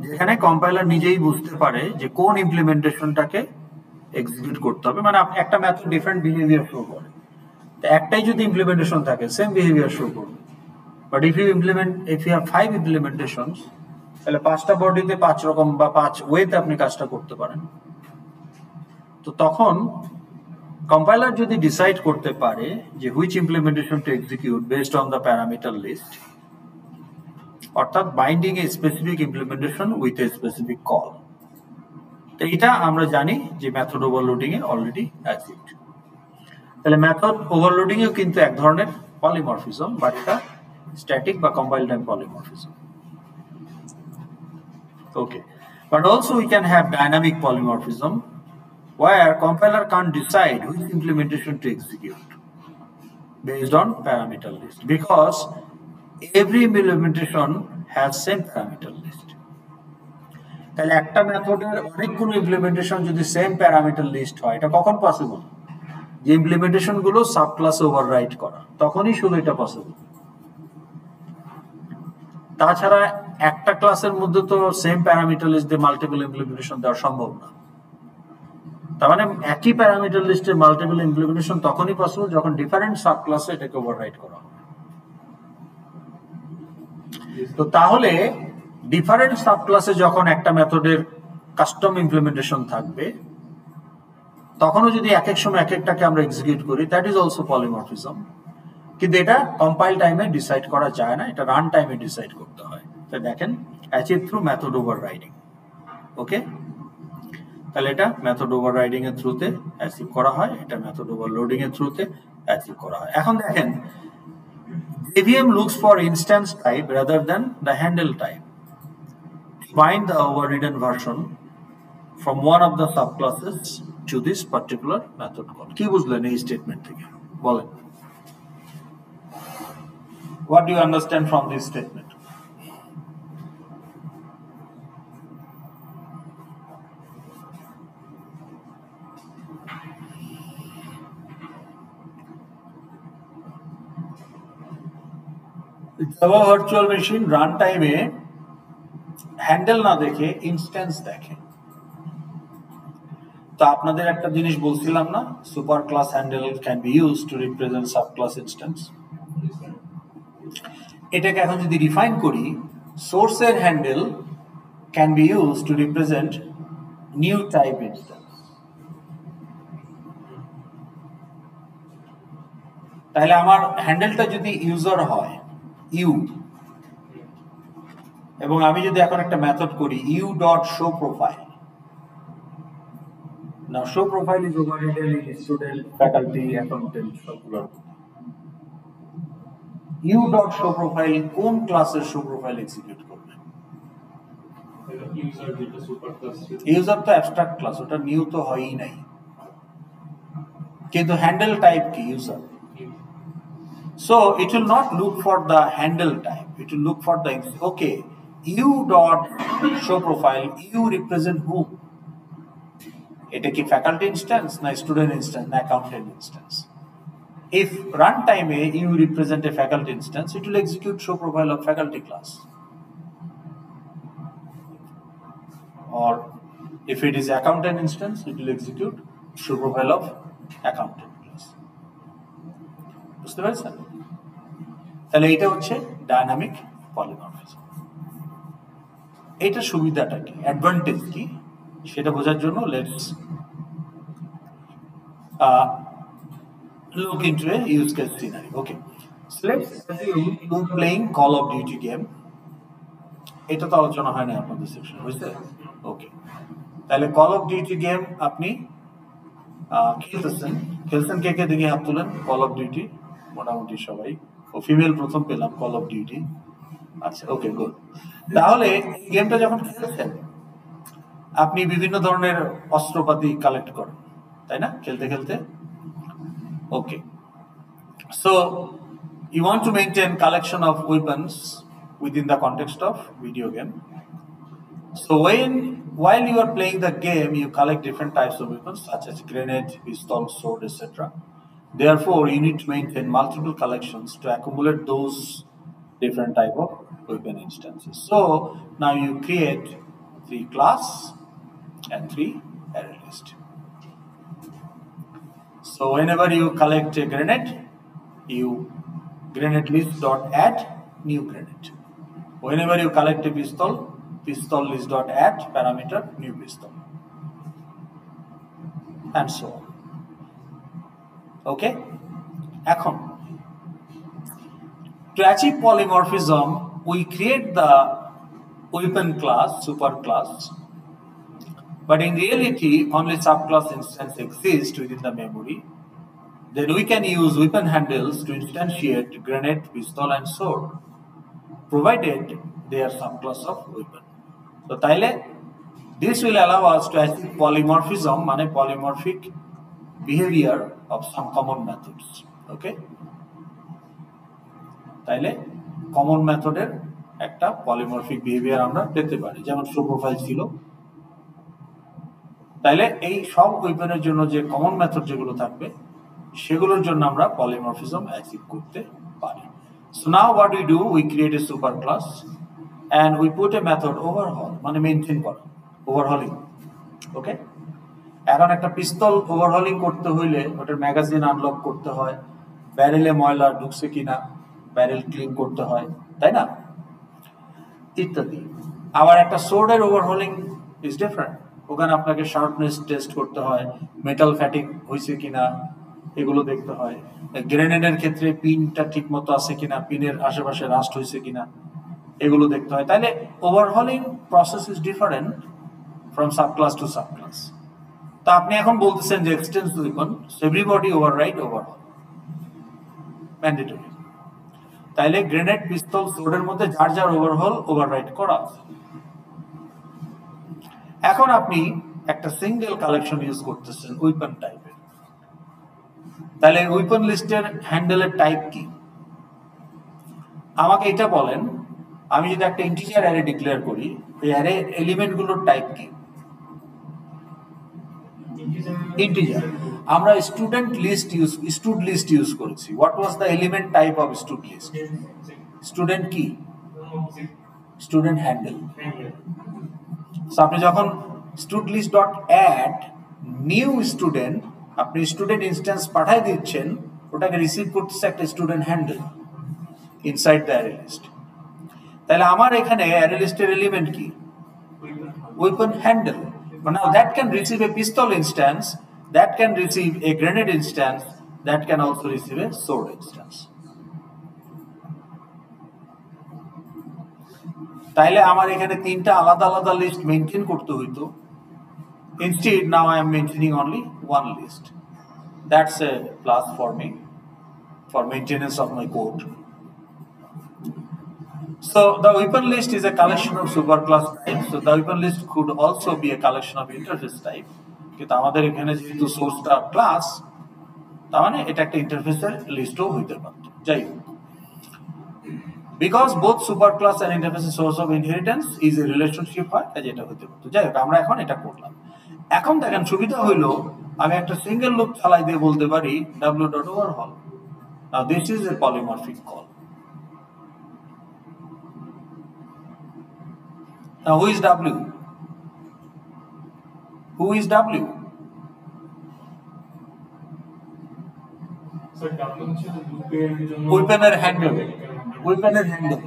যেখানে কম্পাইলার নিজেই বুঝতে পারে যে কোন ইমপ্লিমেন্টেশনটাকে এক্সিকিউট করতে হবে, মানে একটা মেথড ডিফারেন্ট বিহেভিয়ার শো করে, তো একটাই যদি ইমপ্লিমেন্টেশন থাকে সেম বিহেভিয়ার শো করবে। বাট ইফ ইউ হ্যাভ 5 ইমপ্লিমেন্টেশনস, তাহলে 5টা বডিতে 5 রকম বা 5 ওয়েতে আপনি কাজটা করতে পারেন। তো তখন কম্পাইলার যদি ডিসাইড করতে পারে যে which implementation to execute based on the parameter list, অর্থাৎ binding a specific implementation with a specific call, তো এটা আমরা জানি যে মেথড ওভারলোডিং এ অলরেডি অ্যাচিভড। তাহলে মেথড ওভারলোডিং এও কিন্তু এক ধরনের পলিমরফিজম, বাট এটা স্ট্যাটিক বা compile time polymorphism. Okay, but also we can have dynamic polymorphism where compiler can't decide which implementation to execute based on parameter list, because every implementation has same parameter list. তাহলে একটা মেথডের অনেকগুলো implementation যদি same parameter list হয়, এটা কখন possible? যে implementation গুলো সাব ক্লাসে ওভাররাইট করা, তখনই শুধু এটা পসিবল। তাছাড়া একটা ক্লাসের মধ্যে তো সেম প্যারামিটার লিস্ট দিয়ে মাল্টিপল ইমপ্লিমেন্টেশন দেওয়া সম্ভব না। তার মানে একই প্যারামিটার লিস্টের মাল্টিপল ইমপ্লিমেন্টেশন তখনই পসিবল যখন ডিফারেন্ট সাব ক্লাসে এটাকে ওভাররাইট করা হবে। তো তাহলে ডিফারেন্ট সাব ক্লাসে যখন একটা মেথডের কাস্টম ইমপ্লিমেন্টেশন থাকবে, তখনও যদি এক এক সময় এক একটাকে আমরা এক্সিকিউট করি, দ্যাট ইজ অলসো পলিমরফিজম। কিন্তু এটা কম্পাইল টাইমে ডিসাইড করা যায় না, এটা রান টাইমে ডিসাইড করতে হয়। তো দেখেন, অ্যাচিভ থ্রু মেথড ওভাররাইডিং। ওকে, তাহলে এটা মেথড ওভাররাইডিং এর থ্রুতে অ্যাচিভ করা হয়, এটা মেথড ওভারলোডিং এর থ্রুতে অ্যাচিভ করা হয়। এখন দেখেন, JVM looks for instance type rather than the handle type. Bind the overridden version from one of the subclasses to this particular method call. কি বুঝলেন এই স্টেটমেন্ট থেকে? বলেন, what do you understand from this statement? Java virtual machine run টাইমে handle না দেখে instance দেখে। তো আপনাদের একটা জিনিস বলছিলাম না, super class handle can be use to represent sub class instance. এটাকে এখন যদি ডিফাইন করি, সোর্সের handle can be use to represent new type instance. তাহলে আমার হ্যান্ডেলটা যদি ইউজার হয় ইউ, এবং আমি যদি এখন একটা মেথড করি ইউ ডট শো প্রোফাইল, না show profile is overridden in student, faculty, accountant সবগুলো। ইউ ডট শো প্রোফাইল কোন ক্লাসের শো প্রোফাইল এক্সিকিউট করবে? ইউজার তো অ্যাবস্ট্রাক্ট ক্লাস, ওটা নিউ তো হয়ই নাই, কিন্তু হ্যান্ডেল টাইপ কি? User. So it will not look for the handle type, it will look for the, okay, u dot show profile, u represent whom? এটা কি ফ্যাকাল্টি ইনস্ট্যান্স, না স্টুডেন্ট ইনস্ট্যান্স, না accountant instance? If runtime you represent a faculty instance, it will execute show profile of faculty class. Or if it is accountant instance, it will execute show profile of accountant class. বুঝতে পারছেন? তাহলে এটা হচ্ছে dynamic polymorphism. এটা সুবিধাটা কি, advantage কি, সেটা বোঝার জন্য let's look into a use case scenario. Okay, so let's assume you playing Call of Duty game. এটা তো আলোচনা হয় না আপনাদের সেকশন, বুঝতে? ওকে, তাহলে কল অফ ডিউটি গেম আপনি খেলছেন কে কে দেখে হাত তুলেন? কল অফ ডিউটি মোটামুটি সবাই, ও ফিমেল প্রথম পেলাম কল অফ ডিউটি। আচ্ছা, ওকে, গুড। তাহলে এই গেমটা যখন খেলছেন আপনি বিভিন্ন ধরনের অস্ত্রপাতি কালেক্ট করেন, তাই না, খেলতে খেলতে? Okay, so you want to maintain collection of weapons within the context of video game. So while you are playing the game, you collect different types of weapons such as grenade, pistol, sword, etc. Therefore, you need to maintain multiple collections to accumulate those different type of weapon instances. So now you create 3 class and 3 array list. So whenever you collect a grenade, you grenade list dot add new grenade. Whenever you collect a pistol, pistol list dot add parameter new pistol, and so on. Okay. এখন to achieve polymorphism, we create the weapon class, super class. But in reality, only subclass instance exists within the memory. Then we can use weapon handles to instantiate grenade, pistol, and sword, provided they are subclass of weapon. So, this will allow us to achieve polymorphism, mane polymorphic behavior of some common methods. Okay? common method এর একটা polymorphic behavior আমরা পেতে পারি, যেমন show profile ছিল। তাইলে এই সব ওয়েপনের জন্য যে কমন মেথড যেগুলো থাকবে সেগুলোর জন্য আমরা পলিমরফিজম অ্যাচিভ করতে পারি। So now what we do, we create a super class and we put a method overhaul, মানে মেইনটেইন করা, ওভারহলিং। ওকে, এখন একটা পিস্তল ওভারহলিং করতে হইলে ওটার ম্যাগাজিন আনলক করতে হয়, ব্যারেলে ময়লা ঢুকছে কিনা ব্যারেল ক্লিন করতে হয়, তাই না, ইত্যাদি। আবার একটা সোর্ডের ওভারহলিং ইজ ডিফারেন্ট, ওখানে আপনাকে শার্পনেস টেস্ট করতে হয়, মেটাল ফ্যাটিক হয়েছে কিনা এগুলো দেখতে হয়। গ্রেনেডের ক্ষেত্রে পিনটা ঠিক মতো আছে কিনা, পিনের আশেপাশে রাস্ট হয়েছে কিনা এগুলো দেখতে হয়। তাইলে overhauling process is different from subclass to subclass. তা আপনি এখন বলতেছেন যে extends weapon everybody override overhaul mandatory, তাইলে গ্রেনেড, পিস্তল, সোর্ডের মধ্যে যার যার ওভারহল ওভাররাইট করা আছে। এখন আপনি একটা সিঙ্গেল কালেকশন ইউজ করতেছেন উইপন টাইপের, তাহলে উইপন লিস্টের হ্যান্ডেলের টাইপ কি? আমাকে এটা বলেন, আমি যদি একটা ইন্টিজার অ্যারে ডিক্লেয়ার করি, এই অ্যারে এলিমেন্টগুলোর টাইপ কি? ইন্টিজার। আমরা স্টুডেন্ট লিস্ট ইউজ করেছি। What was the element type of stud list? Student কি? Student handle. আপনি যখন stud list dot add new student, আপনি স্টুডেন্ট ইনস্ট্যান্স পাঠাই দিচ্ছেন, ওটাকে রিসিভ করতেছে একটা student handle inside the array list. তাহলে আমার এখানে অ্যারে লিস্টের এলিমেন্ট কি? Weapon handle. Now that can receive a pistol instance, that can receive a grenade instance, that can also receive a sword instance. তাইলে আমার এখানে তিনটা আলাদা আলাদা লিস্ট মেইনটেইন করতে হইতো। Instead, now I am maintaining only one list. That's a plus for me for maintenance of my code. So the weapon list is a collection of superclass types. So the weapon list could also be a collection of interface type. কিন্তু আমাদের এখানে যেহেতু সোর্সটা class, তার মানে এটা একটা ইন্টারফেসের লিস্টও হইতে পারত। যাই হোক, because both superclass and interface source of inheritance is a relationship হয়, তাই এটা হইতে পারত। যাই হোক, আমরা এখন এটা করলাম। এখন দেখেন সুবিধা হইলো আমি একটা সিঙ্গেল লুপ চালাই দিয়ে বলতে পারি w.overhaul Now this is a polymorphic call. Now who is W? Who is W? উইপেনের হ্যান্ডেল। উইপেনের হ্যান্ডেল।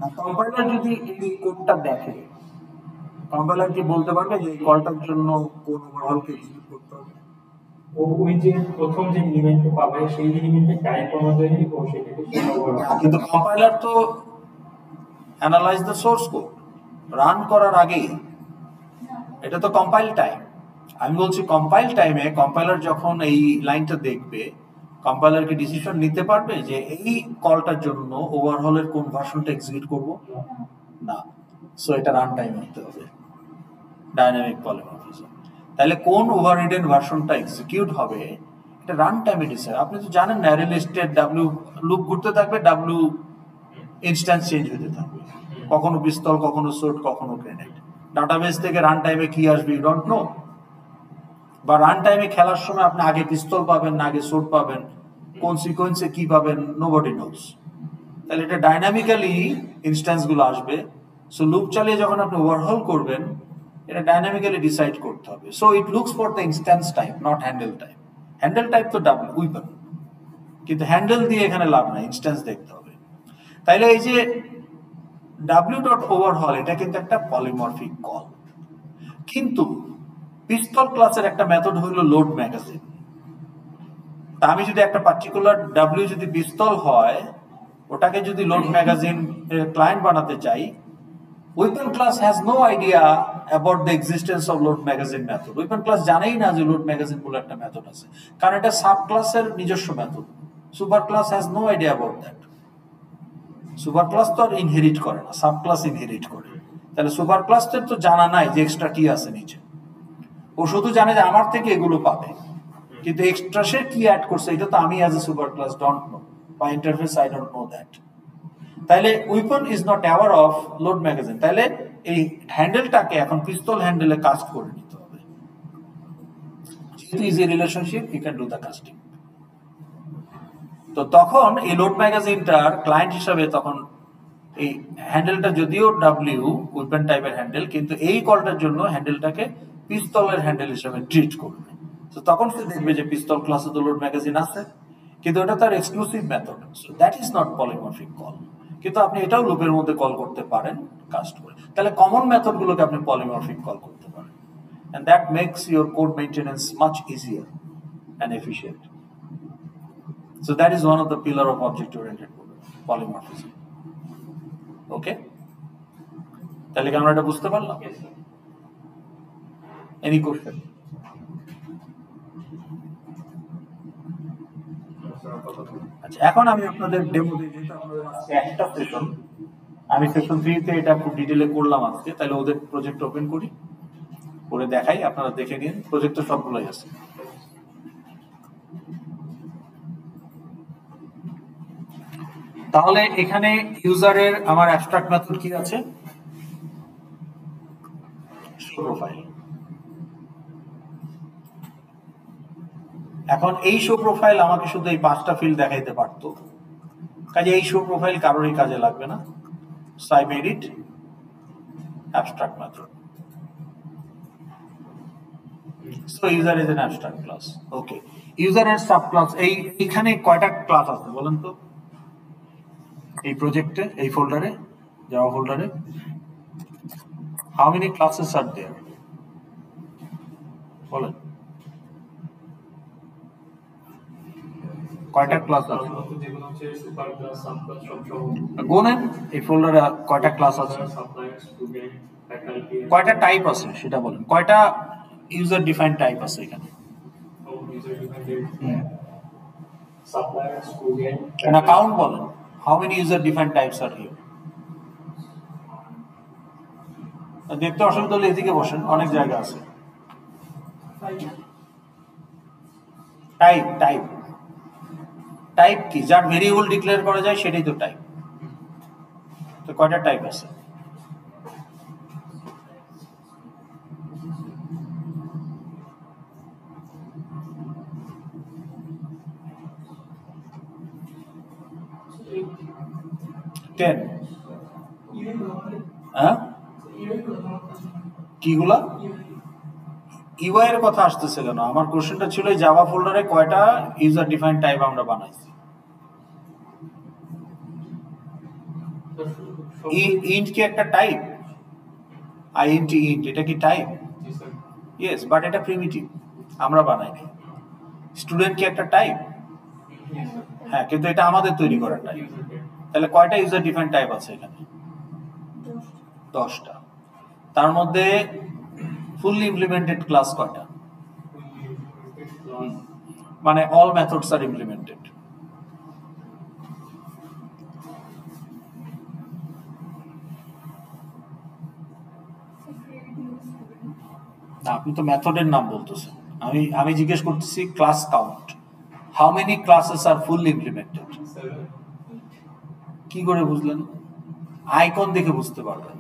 না কম্পাইলার যদি এই কোডটা দেখে, কম্পাইলার কি বলতে পারবে যে এই কলটার জন্য কোন ওভারঅলকে এক্সিকিউট করতে হবে? ওই যে প্রথম যে এলিমেন্টটা পাবে সেই এলিমেন্টের টাইপ অনুযায়ী ও সেটাকে কিন্তু কম্পাইলার তো analyse the source code run করার আগে, এটা তো কম্পাইল টাইম। আমি বলছি কম্পাইল টাইমে কম্পাইলার যখন এই লাইনটা দেখবে, কম্পাইলার কি ডিসিশন নিতে পারবে যে এই কলটার জন্য ওভারহলের কোন ভার্সনটা এক্সিকিউট করব? না। সো এটা রান টাইমে হতে হবে, ডাইনামিক পলিমরফিজম। তাহলে কোন ওভাররিডেন ভার্সনটা এক্সিকিউট হবে এটা রান টাইমে ডিসাইড। আপনি তো জানেন না অ্যারে লিস্টের ডাব্লিউ লুপ ঘুরতে থাকবে, ডাব্লিউ ইনস্ট্যান্স চেঞ্জ হতে থাকবে, কখনো পিস্তল, কখনো সোর্ট, কখনো গ্রেনেড। ডাটাবেস থেকে রান টাইমে কি আসবে ইউ ডোন্ট নো। বা রান টাইমে খেলার সময় আপনি আগে পিস্তল পাবেন না আগে সোর্ট পাবেন, কোন সিকোয়েন্সে কি পাবেন, নোবডি নোজ। তাহলে এটা ডাইনামিক্যালি ইনস্ট্যান্স গুলো আসবে। সো লুপ চালিয়ে যখন আপনি ওভারহল করবেন, এটা ডাইনামিক্যালি ডিসাইড করতে হবে। So it looks for the instance type, not handle type. Handle type তো ডাব্লিউ উইপন, কিন্তু হ্যান্ডেল দিয়ে এখানে লাভ নাই, ইনস্ট্যান্স দেখতে হবে। তাইলে এই যে w.overhaul এটা কিন্তু একটা পলিমরফিক কল। কিন্তু পিস্তল ক্লাসের একটা মেথড হলো লোড ম্যাগাজিন। তা আমি যদি একটা পার্টিকুলার w যদি পিস্তল হয়, ওটাকে যদি লোড ম্যাগাজিন ক্লায়েন্ট বানাতে চাই, weapon class has no idea about the existence of load magazine method. Weapon class জানেই না যে লোড ম্যাগাজিন বলে একটা মেথড আছে, কারণ এটা সাব ক্লাসের নিজস্ব method. Super class has no idea about that. Super class তো আর ইনহেরিট করে না, সাব ক্লাস ইনহেরিট করে। তাহলে সুপার ক্লাসের তো জানা নাই যে এক্সট্রা কি আছে নিচে, ও শুধু জানে যে আমার থেকে এগুলো পাবে, কিন্তু এক্সট্রা সে কি অ্যাড করছে এটা তো আমি as a super class don't know, বা interface I don't know that. তাহলে weapon is not aware of load magazine. তাহলে এই হ্যান্ডেলটাকে এখন পিস্তল হ্যান্ডেলে কাস্ট করে নিতে হবে। যেহেতু is a relationship, you can do the casting. তো তখন এই লোড ম্যাগাজিনটার ক্লায়েন্ট হিসাবে তখন এই হ্যান্ডেলটা যদিও ডাব্লিউ উইপন টাইপের হ্যান্ডেল, কিন্তু এই কলটার জন্য হ্যান্ডেলটাকে পিস্তলের হ্যান্ডেল হিসাবে ট্রিট করবে। তো তখন সে দেখবে যে পিস্তল ক্লাসে তো লোড ম্যাগাজিন আছে, কিন্তু এটা তার exclusive method. So that is not polymorphic call. কিন্তু আপনি এটাও লুপের মধ্যে কল করতে পারেন কাস্ট করে। তাহলে কমন মেথডগুলোকে আপনি পলিমরফিক কল করতে পারেন, and that makes your code maintenance much easier and efficient. So that is one of the pillar of object-oriented polymorphism. Okay? তাহলে কি আমরা এটা বুঝতে পারলাম? Any question? আচ্ছা, এখন আমি আপনাদের ডেমো দিই, যেটা আপনাদের আজকে একটা সেশন, আমি সেশন 3 তে এটা খুব ডিটেইলে করলাম আজকে। তাহলে ওদের প্রজেক্ট ওপেন করি, করে দেখাই, আপনারা দেখে নিন। প্রজেক্ট তো সবগুলোই আছে। তাহলে এখানে ইউজারের আমার অ্যাবস্ট্রাক্ট মেথড কি আছে? Show profile. এখন এই শো প্রোফাইল আমাকে শুধু এই 5টা ফিল্ড দেখাইতে পারতো, কাজে এই শো প্রোফাইল কারোরই কাজে লাগবে না। So I made it abstract method. So user is an abstract class. Okay, ইউজারের সাব ক্লাস এইখানে কয়টা ক্লাস আছে বলেন তো? এই প্রজেক্টে, এই ফোল্ডারে, জাভা ফোল্ডারে হাউ মেনি ক্লাসেস আর দেয়ার বলেন? কয়টা ক্লাস আছে? যেগুলো হচ্ছে সুপার ক্লাস, সাব ক্লাস সব সহ গোনেন এই ফোল্ডারে কয়টা ক্লাস আছে? Supplier, student, faculty. কয়টা টাইপ আছে সেটা বলেন। কয়টা ইউজার ডিফাইন্ড টাইপ আছে এখানে? User defined supplier, student. An account বলেন, how many user defined types are here? দেখতে অসুবিধা হলে এদিকে বসেন, অনেক জায়গা আছে। টাইপ টাইপ টাইপ কি? যার ভেরিয়েবল ডিক্লেয়ার করা যায় সেটাই তো টাইপ। তো কয়টা টাইপ আছে? 10 হ্যাঁ কিগুলা ইউআই এর কথা আসতেছে কেন? আমার কোশ্চেনটা ছিল জাভা ফোল্ডারে কয়টা ইউজার ডিফাইন্ড টাইপ আমরা বানাইছি। ইন্ট কি একটা টাইপ? আইএনটি ইন্ট এটা কি টাইপ? ইয়েস, বাট এটা প্রিমিটিভ, আমরা বানাইনি। স্টুডেন্ট কি একটা টাইপ? হ্যাঁ, কিন্তু এটা আমাদের তৈরি করা টাইপ। তাহলে কয়টা ইউজার ডিফাইন্ড টাইপ আছে এখানে? 10টা। তার মধ্যে ফুললি ইমপ্লিমেন্টেড ক্লাস কয়টা? মানে অল মেথডস আর ইমপ্লিমেন্টেড। না, আপনি তো মেথডের নাম বলতেছেন, আমি জিজ্ঞেস করতেছি class count. How many classes are fully implemented? কি করে বুঝলেন? আইকন দেখে বুঝতে পারবেন।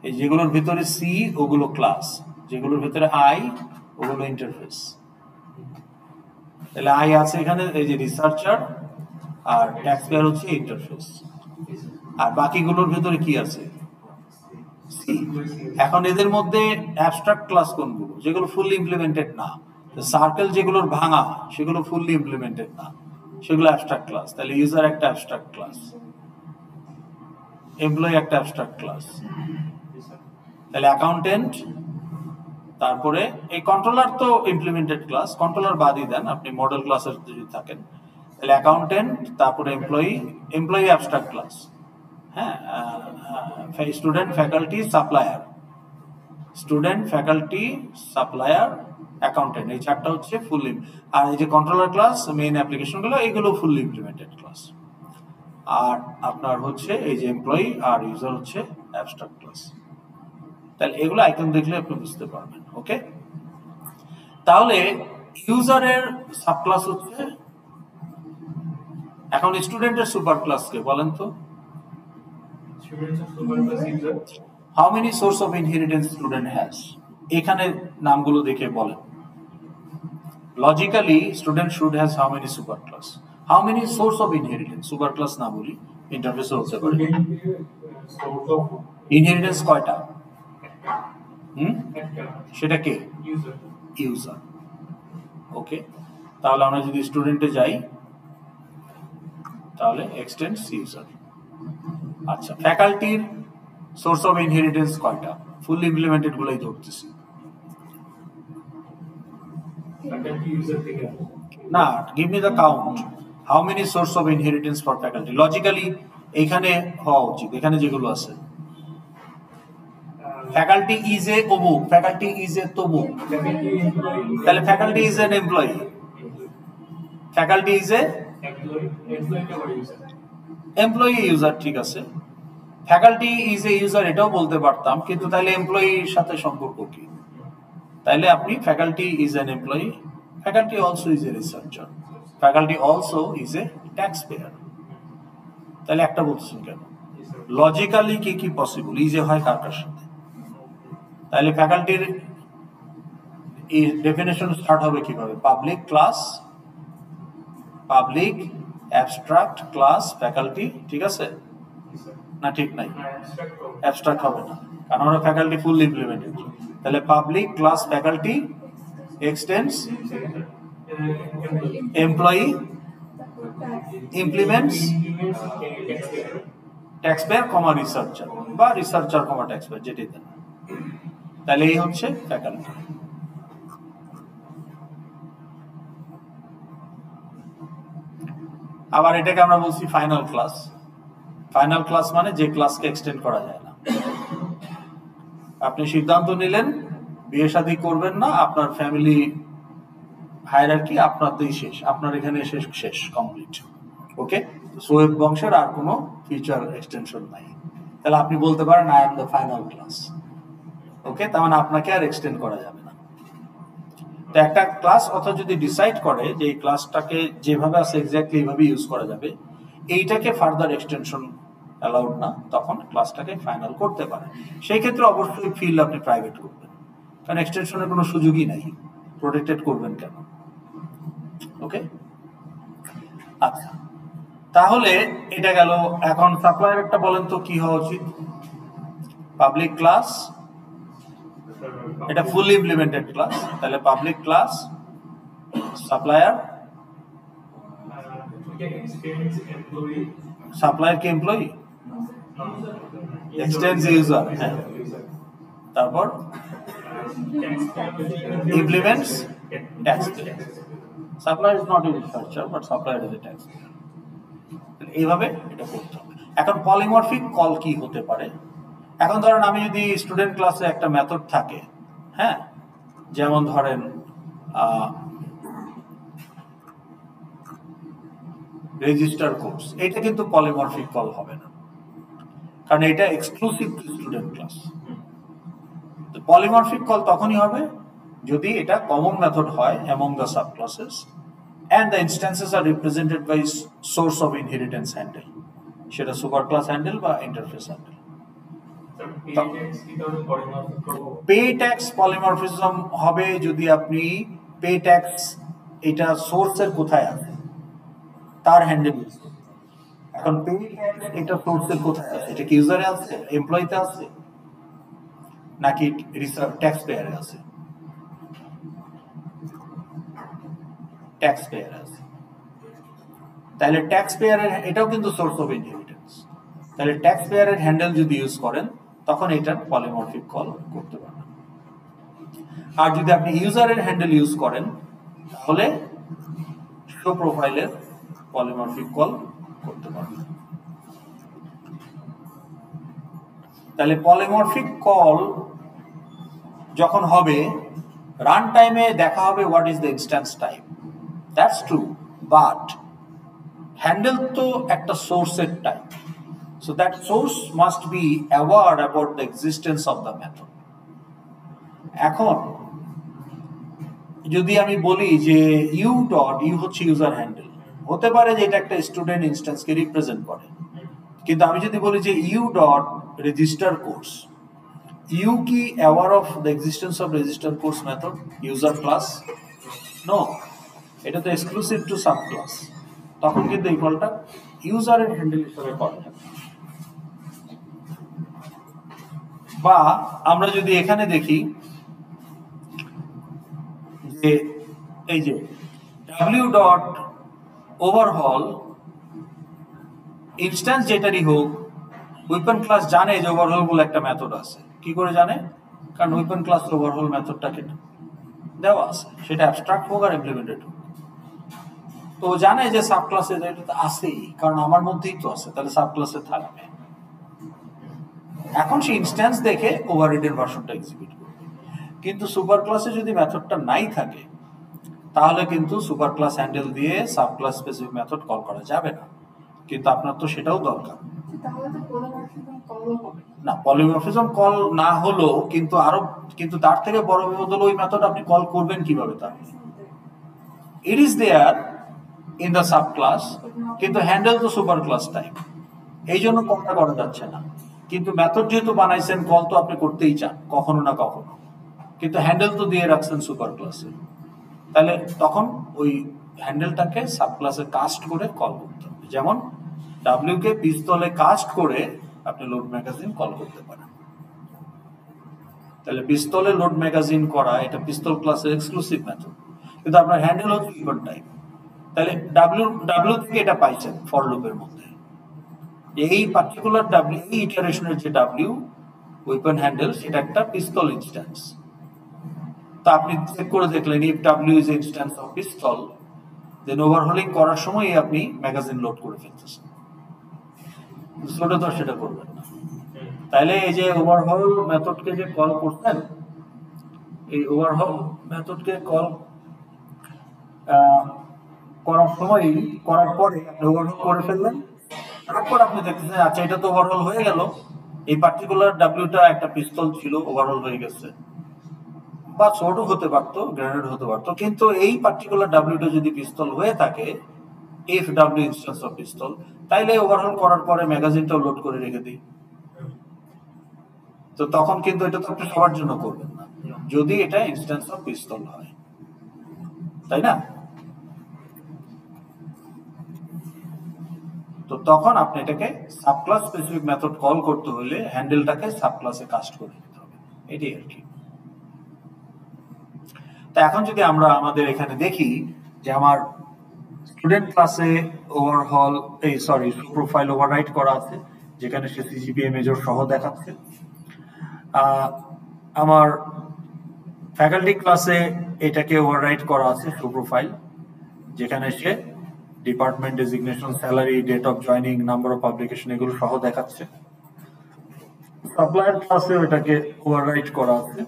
এই যেগুলোর ভিতরে সি ওগুলো ক্লাস, যেগুলোর ভিতরে আই ওগুলো ইন্টারফেস। তাহলে আই আছে এখানে, এই যে রিসার্চার আর ট্যাক্স পেয়ার হচ্ছে ইন্টারফেস, আর বাকিগুলোর ভিতরে কি আছে? সি। এখন এদের মধ্যে অ্যাবস্ট্রাক্ট ক্লাস কোনগুলো? যেগুলো ফুললি ইমপ্লিমেন্টেড না। সার্কেল যেগুলোর ভাঙা সেগুলো ফুললি ইমপ্লিমেন্টেড না, সেগুলো অ্যাবস্ট্রাক্ট ক্লাস। তাহলে ইউজার একটা অ্যাবস্ট্রাক্ট ক্লাস, এমপ্লয়ি একটা অ্যাবস্ট্রাক্ট ক্লাস, তাহলে অ্যাকাউন্টেন্ট, তারপরে এই কন্ট্রোলার তো ইমপ্লিমেন্টেড ক্লাস, কন্ট্রোলার বাদই দেন আপনি মডেল ক্লাসের যদি থাকেন। তাহলে অ্যাকাউন্টেন্ট, তারপরে এমপ্লয়ি অ্যাবস্ট্রাক্ট ক্লাস, হ্যাঁ, student, faculty, supplier, student, faculty, supplier, accountant, এই চারটা হচ্ছে ফুললি। আর এই যে কন্ট্রোলার ক্লাস, মেইন অ্যাপ্লিকেশনগুলো, এইগুলো ফুললি ইমপ্লিমেন্টেড ক্লাস। আর আপনার হচ্ছে এই যে এমপ্লয়ি আর ইউজার হচ্ছে অ্যাবস্ট্রাক্ট ক্লাস। তাহলে এগুলো আইকন দেখলে আপনি বুঝতে পারবেন। ওকে, তাহলে ইউজারের সাবক্লাস হচ্ছে, এখন স্টুডেন্টের সুপার ক্লাস কে বলেন তো? How many source of inheritance student has? এখানে নামগুলো দেখে বলেন। Logically student should has how many super class? How many source of inheritance? Super class না বলি, ইন্টারফেসও হতে পারে। ইনহেরিটেন্স কয়টা? সেটা কে? ইউজার। ওকে, তাহলে আমরা যদি স্টুডেন্টে যাই তাহলে এক্সটেন্ডস ইউজার। আচ্ছা, ফ্যাকাল্টির সোর্স অফ ইনহেরিটেন্স কয়টা? ফুললি ইমপ্লিমেন্টেড গুলোই ধরতেছি না। Give me the count, how many source of inheritance for faculty? Logically এইখানে হওয়া উচিত, এখানে যেগুলো আছে। ফ্যাকাল্টি ইজ এ অমুক, ফ্যাকাল্টি ইজ এ তমুক, তাহলে faculty is an employee, faculty is A employee user. ঠিক আছে, ফ্যাকাল্টি ইজ এ ইউজার এটাও বলতে পারতাম, কিন্তু তাহলে এমপ্লয়ির সাথে সম্পর্ক কি? তাহলে আপনি faculty is an employee, faculty also is a researcher, faculty also is a tax pair. তাহলে একটা বলছেন কেন? লজিক্যালি কি কি পসিবল? ইজ এ হয় কার কার সাথে? তাহলে ফ্যাকাল্টির ডেফিনেশন স্টার্ট হবে কিভাবে? Public class, public abstract class faculty. ঠিক আছে না? ঠিক নাই, অ্যাবস্ট্রাক্ট হবে না, কারণ আমরা ফ্যাকাল্টি ফুল ইমপ্লিমেন্টেড। তাহলে public class faculty extends employee implements tax payer comma researcher, বা রিসার্চার কমা ট্যাক্স পেয়ার, যেটাই দেন। তাহলে এই হচ্ছে ফ্যাকাল্টি। আবার এটাকে আমরা বলছি ফাইনাল ক্লাস। ফাইনাল ক্লাস মানে যে ক্লাসকে এক্সটেন্ড করা যায় না। আপনি সিদ্ধান্ত নিলেন বিয়ে শাদী করবেন না, আপনার ফ্যামিলি হায়ারার্কি আপনারতেই শেষ, আপনার এখানে শেষ কমপ্লিট। ওকে, সোয়েব বংশের আর কোনো ফিউচার এক্সটেনশন নাই। তাহলে আপনি বলতে পারেন I am the final class. Okay, তার মানে আপনাকে আর এক্সটেন্ড করা যাবে না। তো একটা ক্লাস অথবা যদি ডিসাইড করে যে এই ক্লাসটাকে যেভাবে আছে এক্স্যাক্টলি এইভাবে ইউজ করা যাবে, এইটাকে ফার্দার এক্সটেনশন অ্যালাউড না, তখন ক্লাসটাকে ফাইনাল করতে পারে। সেই ক্ষেত্রে অবশ্যই ফিল্ড আপনি প্রাইভেট করবেন, কারণ এক্সটেনশনের কোনো সুযোগই নাই, প্রোটেক্টেড করবেন কেন? ওকে, আচ্ছা, তাহলে এটা গেল। এখন সাপ্লায়ার একটা বলেন তো কি হওয়া উচিত? পাবলিক ক্লাস, এটা ফুল ইমপ্লিমেন্টেড ক্লাস, তাহলে পাবলিক ক্লাস সাপ্লায়ার, সাপ্লায়ার কি এমপ্লয়ি, এক্সটেন্স ইউজার, হ্যাঁ, তারপর implements taxpayer. Supplier is not a researcher, but supplier is a taxpayer. এইভাবে এটা করতে হবে। এখন পলিমরফিক কল কি হতে পারে? এখন ধরেন আমি যদি স্টুডেন্ট ক্লাসে একটা মেথড থাকে, হ্যাঁ, যেমন ধরেন রেজিস্টার কোর্স, এটা কিন্তু পলিমরফিক কল হবে না, কারণ এটা exclusive to student class. Polymorphic call তখনই হবে যদি এটা কমন মেথড হয় among the subclasses and the instances are represented by source of inheritance handle, সেটা সুপার ক্লাস হ্যান্ডেল বা interface handle. Pay tax polymorphism হবে যদি আপনি পে ট্যাক্স এটা সোর্সের কোথায় আছে তার হ্যান্ডেল। এখন পে ট্যাক্স এটা সোর্সের কোথায় আছে, এটা কি ইউজারে আছে, এমপ্লয়িতে আছে, নাকি ট্যাক্স পেয়ারে আছে? ট্যাক্স পেয়ারে আছে। তাহলে ট্যাক্স পেয়ারের এটাও কিন্তু সোর্স অফ ইনহেরিটেন্স, তাহলে ট্যাক্স পেয়ারের হ্যান্ডেল যদি ইউজ করেন তখন এটা পলিমরফিক কল করতে পারবেন। আর যদি আপনি ইউজারের হ্যান্ডেল ইউজ করেন তাহলে শো প্রোফাইলের পলিমরফিক কল করতে পারবেন। তাহলে পলিমরফিক কল যখন হবে রান টাইমে দেখা হবে what is the instance time, that's true, but handle তো একটা সোর্সের time, so that source must be aware about the existence of the method. এখন যদি আমি বলি যে ইউ ডট ইউ হচ্ছে ইউজার হ্যান্ডেল, হতে পারে যে এটা একটা স্টুডেন্ট ইনস্ট্যান্সকে রিপ্রেজেন্ট করে, কিন্তু আমি যদি বলি যে you dot register course, you কি aware of the existence of register course method user class? No, এটা তো এক্সক্লুসিভ টু সাব ক্লাস, তখন কিন্তু এই কলটা ইউজারের হ্যান্ডেল হিসেবে করা যাবে। বা আমরা যদি এখানে দেখি যে এই যে ডাব্লিউ ডট ওভারহল ইনস্ট্যান্স যেটারই হোক, উইপন ক্লাস জানে যে ওভারহল বলে একটা মেথড আছে। কি করে জানে? কারণ উইপন ক্লাস ওভারহল মেথডটাকে দেওয়া আছে, সেটা অ্যাবস্ট্রাক্ট হোক আর ইমপ্লিমেন্টেড হোক, তো জানে যে সাব ক্লাসে এটা তো আছেই, কারণ আমার মধ্যেই তো আছে, তাহলে সাব ক্লাসে থাকবে। এখন সে ইনস্ট্যান্স দেখে ওভাররিডের ভার্সনটা এক্সিকিউট করবে। কিন্তু সুপার ক্লাসে যদি মেথডটা নাই থাকে তাহলে কিন্তু সুপার ক্লাস হ্যান্ডেল দিয়ে sub class specific method call করা যাবে না, কিন্তু আপনার তো সেটাও দরকার না। পলিমরফিজম কল না হলো কিন্তু আরো, কিন্তু তার থেকে বড় বিপদ হলো ওই মেথড আপনি কল করবেন কিভাবে? তার it is there in the sub class, কিন্তু হ্যান্ডেল তো সুপার ক্লাস টাইপ, এই জন্য কলটা করা যাচ্ছে না। কিন্তু মেথড যেহেতু বানাইছেন, কল তো আপনি করতেই চান কখনো না কখনো, কিন্তু হ্যান্ডেল তো দিয়ে রাখছেন সুপার ক্লাসে, তাহলে তখন ওই হ্যান্ডেলটাকে সাব ক্লাসে কাস্ট করে কল করতে হবে। যেমন ডাব্লিউ কে পিস্তলে কাস্ট করে আপনি লোড ম্যাগাজিন কল করতে পারেন। তাহলে পিস্তলে লোড ম্যাগাজিন করা এটা পিস্তল ক্লাসের এক্সক্লুসিভ মেথড, কিন্তু আপনার হ্যান্ডেল হচ্ছে ইভেন টাইপ। তাহলে ডাব্লিউ থেকে এটা পাইছেন ফর লুপের মধ্যে, এই পার্টিকুলার ডাব্লিউ, এই ইটারেশনের যে ডাব্লিউ ওয়েপন হ্যান্ডেল সেটা একটা পিস্তল ইনস্ট্যান্স। তো আপনি চেক করে দেখলেন if W is instance of pistol, then overhauling করার সময় আপনি ম্যাগাজিন লোড করে ফেলতেছেন, স্লোটা তো সেটা করবেন না। তাইলে এই যে ওভারহল মেথডকে যে কল করতেন, এই ওভারহল মেথডকে কল করার সময় করার পরে আপনি ওভারহল করে ফেললেন, তারপর আপনি দেখতেছেন আচ্ছা এটা তো ওভারহল হয়ে গেল, এই পার্টিকুলার ডাব্লিউটা একটা পিস্তল ছিল, ওভারহল হয়ে গেছে, বা ছোট হতে পারতো, গ্রেনেড হতে পারতো, কিন্তু এই পার্টিকুলার ডাব্লিউটা যদি পিস্তল হয়ে থাকে, ইফ ডাব্লিউ ইনস্ট্যান্স অফ পিস্তল, তাইলে ওভারহল করার পরে ম্যাগাজিনটাও লোড করে রেখে দিই। তো তখন কিন্তু এটা তো আপনি সবার জন্য করবেন না, যদি এটা ইনস্ট্যান্স অফ পিস্তল হয়, তাই না? তো তখন আপনি এটাকে সাবক্লাস স্পেসিফিক মেথড কল করতে হলে হ্যান্ডেলটাকে সাবক্লাসে কাস্ট করে দিতে হবে, এটাই আর কি। তো এখন যদি আমরা আমাদের এখানে দেখি যে আমার স্টুডেন্ট ক্লাসে ওভারহল প্রোফাইল ওভাররাইট করা আছে, যেখানে সে সিজিপিএ মেজর সহ দেখাচ্ছে। আমার ফ্যাকাল্টি ক্লাসে এটাকে ওভাররাইট করা আছে শো প্রোফাইল, যেখানে সে department designation, salary, date of joining, number of publication এগুলো সহ দেখাচ্ছে। সাপ্লায়ার ক্লাসে এটাকে ওভাররাইট করা আছে,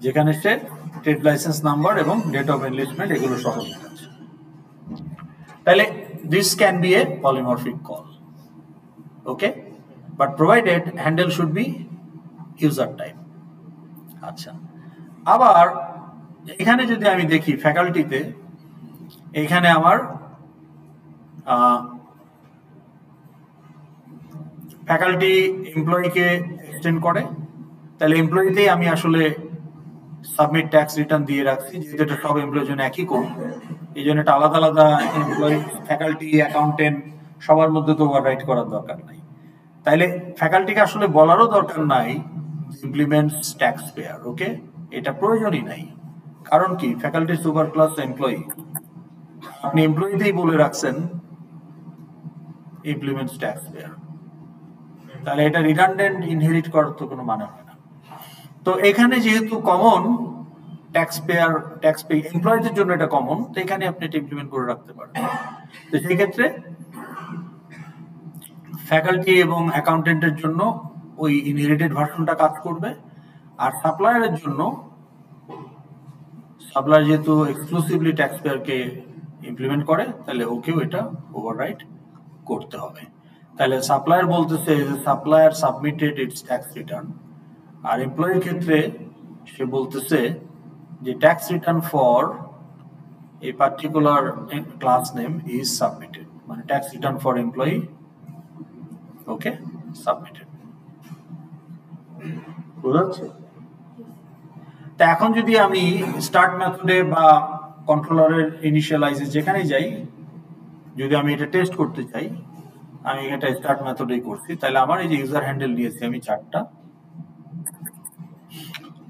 যেখানে সে ট্রেড লাইসেন্স নাম্বার এবং ডেট অফ এনলিস্টমেন্ট এগুলো সহ দেখাচ্ছে। তাহলে this can B A polymorphic call, okay, but provided handle should be user type. আচ্ছা, আবার এখানে যদি আমি দেখি ফ্যাকাল্টিতে, এখানে আমার ফ্যাকাল্টি এমপ্লয়িকে এক্সটেন্ড করে, তাহলে এমপ্লয়িতেই আমি আসলে সাবমিট ট্যাক্স রিটার্ন দিয়ে রাখছি, যেহেতু এটা সব এমপ্লয়ের জন্য একই কোড, এই জন্য এটা আলাদা আলাদা এমপ্লয়ি, ফ্যাকাল্টি, অ্যাকাউন্টেন্ট সবার মধ্যে তো ওভাররাইট করার দরকার নাই। তাইলে ফ্যাকাল্টিকে আসলে বলারও দরকার নাই ইমপ্লিমেন্টস ট্যাক্স পেয়ার, ওকে, এটা প্রয়োজনই নাই। কারণ কি, ফ্যাকাল্টি সুপার ক্লাস এমপ্লয়ি, আপনি এমপ্লয়িতেই বলে রাখছেন ইমপ্লিমেন্টস ট্যাক্স পেয়ার, তাহলে এটা রিডান্ডেন্ট ইনহেরিট করার তো কোনো মানে হয় না। তো এখানে যেহেতু common tax payer, tax pay এমপ্লয়িদের জন্য এটা কমন, তো এখানে আপনি এটা ইমপ্লিমেন্ট করে রাখতে পারেন। তো সেই ক্ষেত্রে ফ্যাকাল্টি এবং অ্যাকাউন্টেন্টের জন্য ওই ইনহেরিটেড ভার্সনটা কাজ করবে, আর সাপ্লায়ারের জন্য, সাপ্লায়ার যেহেতু এক্সক্লুসিভলি ট্যাক্স পেয়ারকে ইমপ্লিমেন্ট করে, তাহলে ওকেও এটা ওভাররাইট করতে হবে। তাহলে সাপ্লায়ার বলতেছে যে supplier submitted its tax return, আর এমপ্লয়ির ক্ষেত্রে সে বলতেছে যে tax return for a particular class name is submitted, মানে tax return for employee, okay, submitted. বুঝা যাচ্ছে? তা এখন যদি আমি স্টার্ট মেথডে বা কন্ট্রোলারের ইনিশিয়ালাইজে যেখানেই যাই, যদি আমি এটা টেস্ট করতে চাই, আমি এটা স্টার্ট মেথডেই করছি, তাহলে আমার এই যে ইউজার হ্যান্ডেল নিয়েছি আমি 4টা,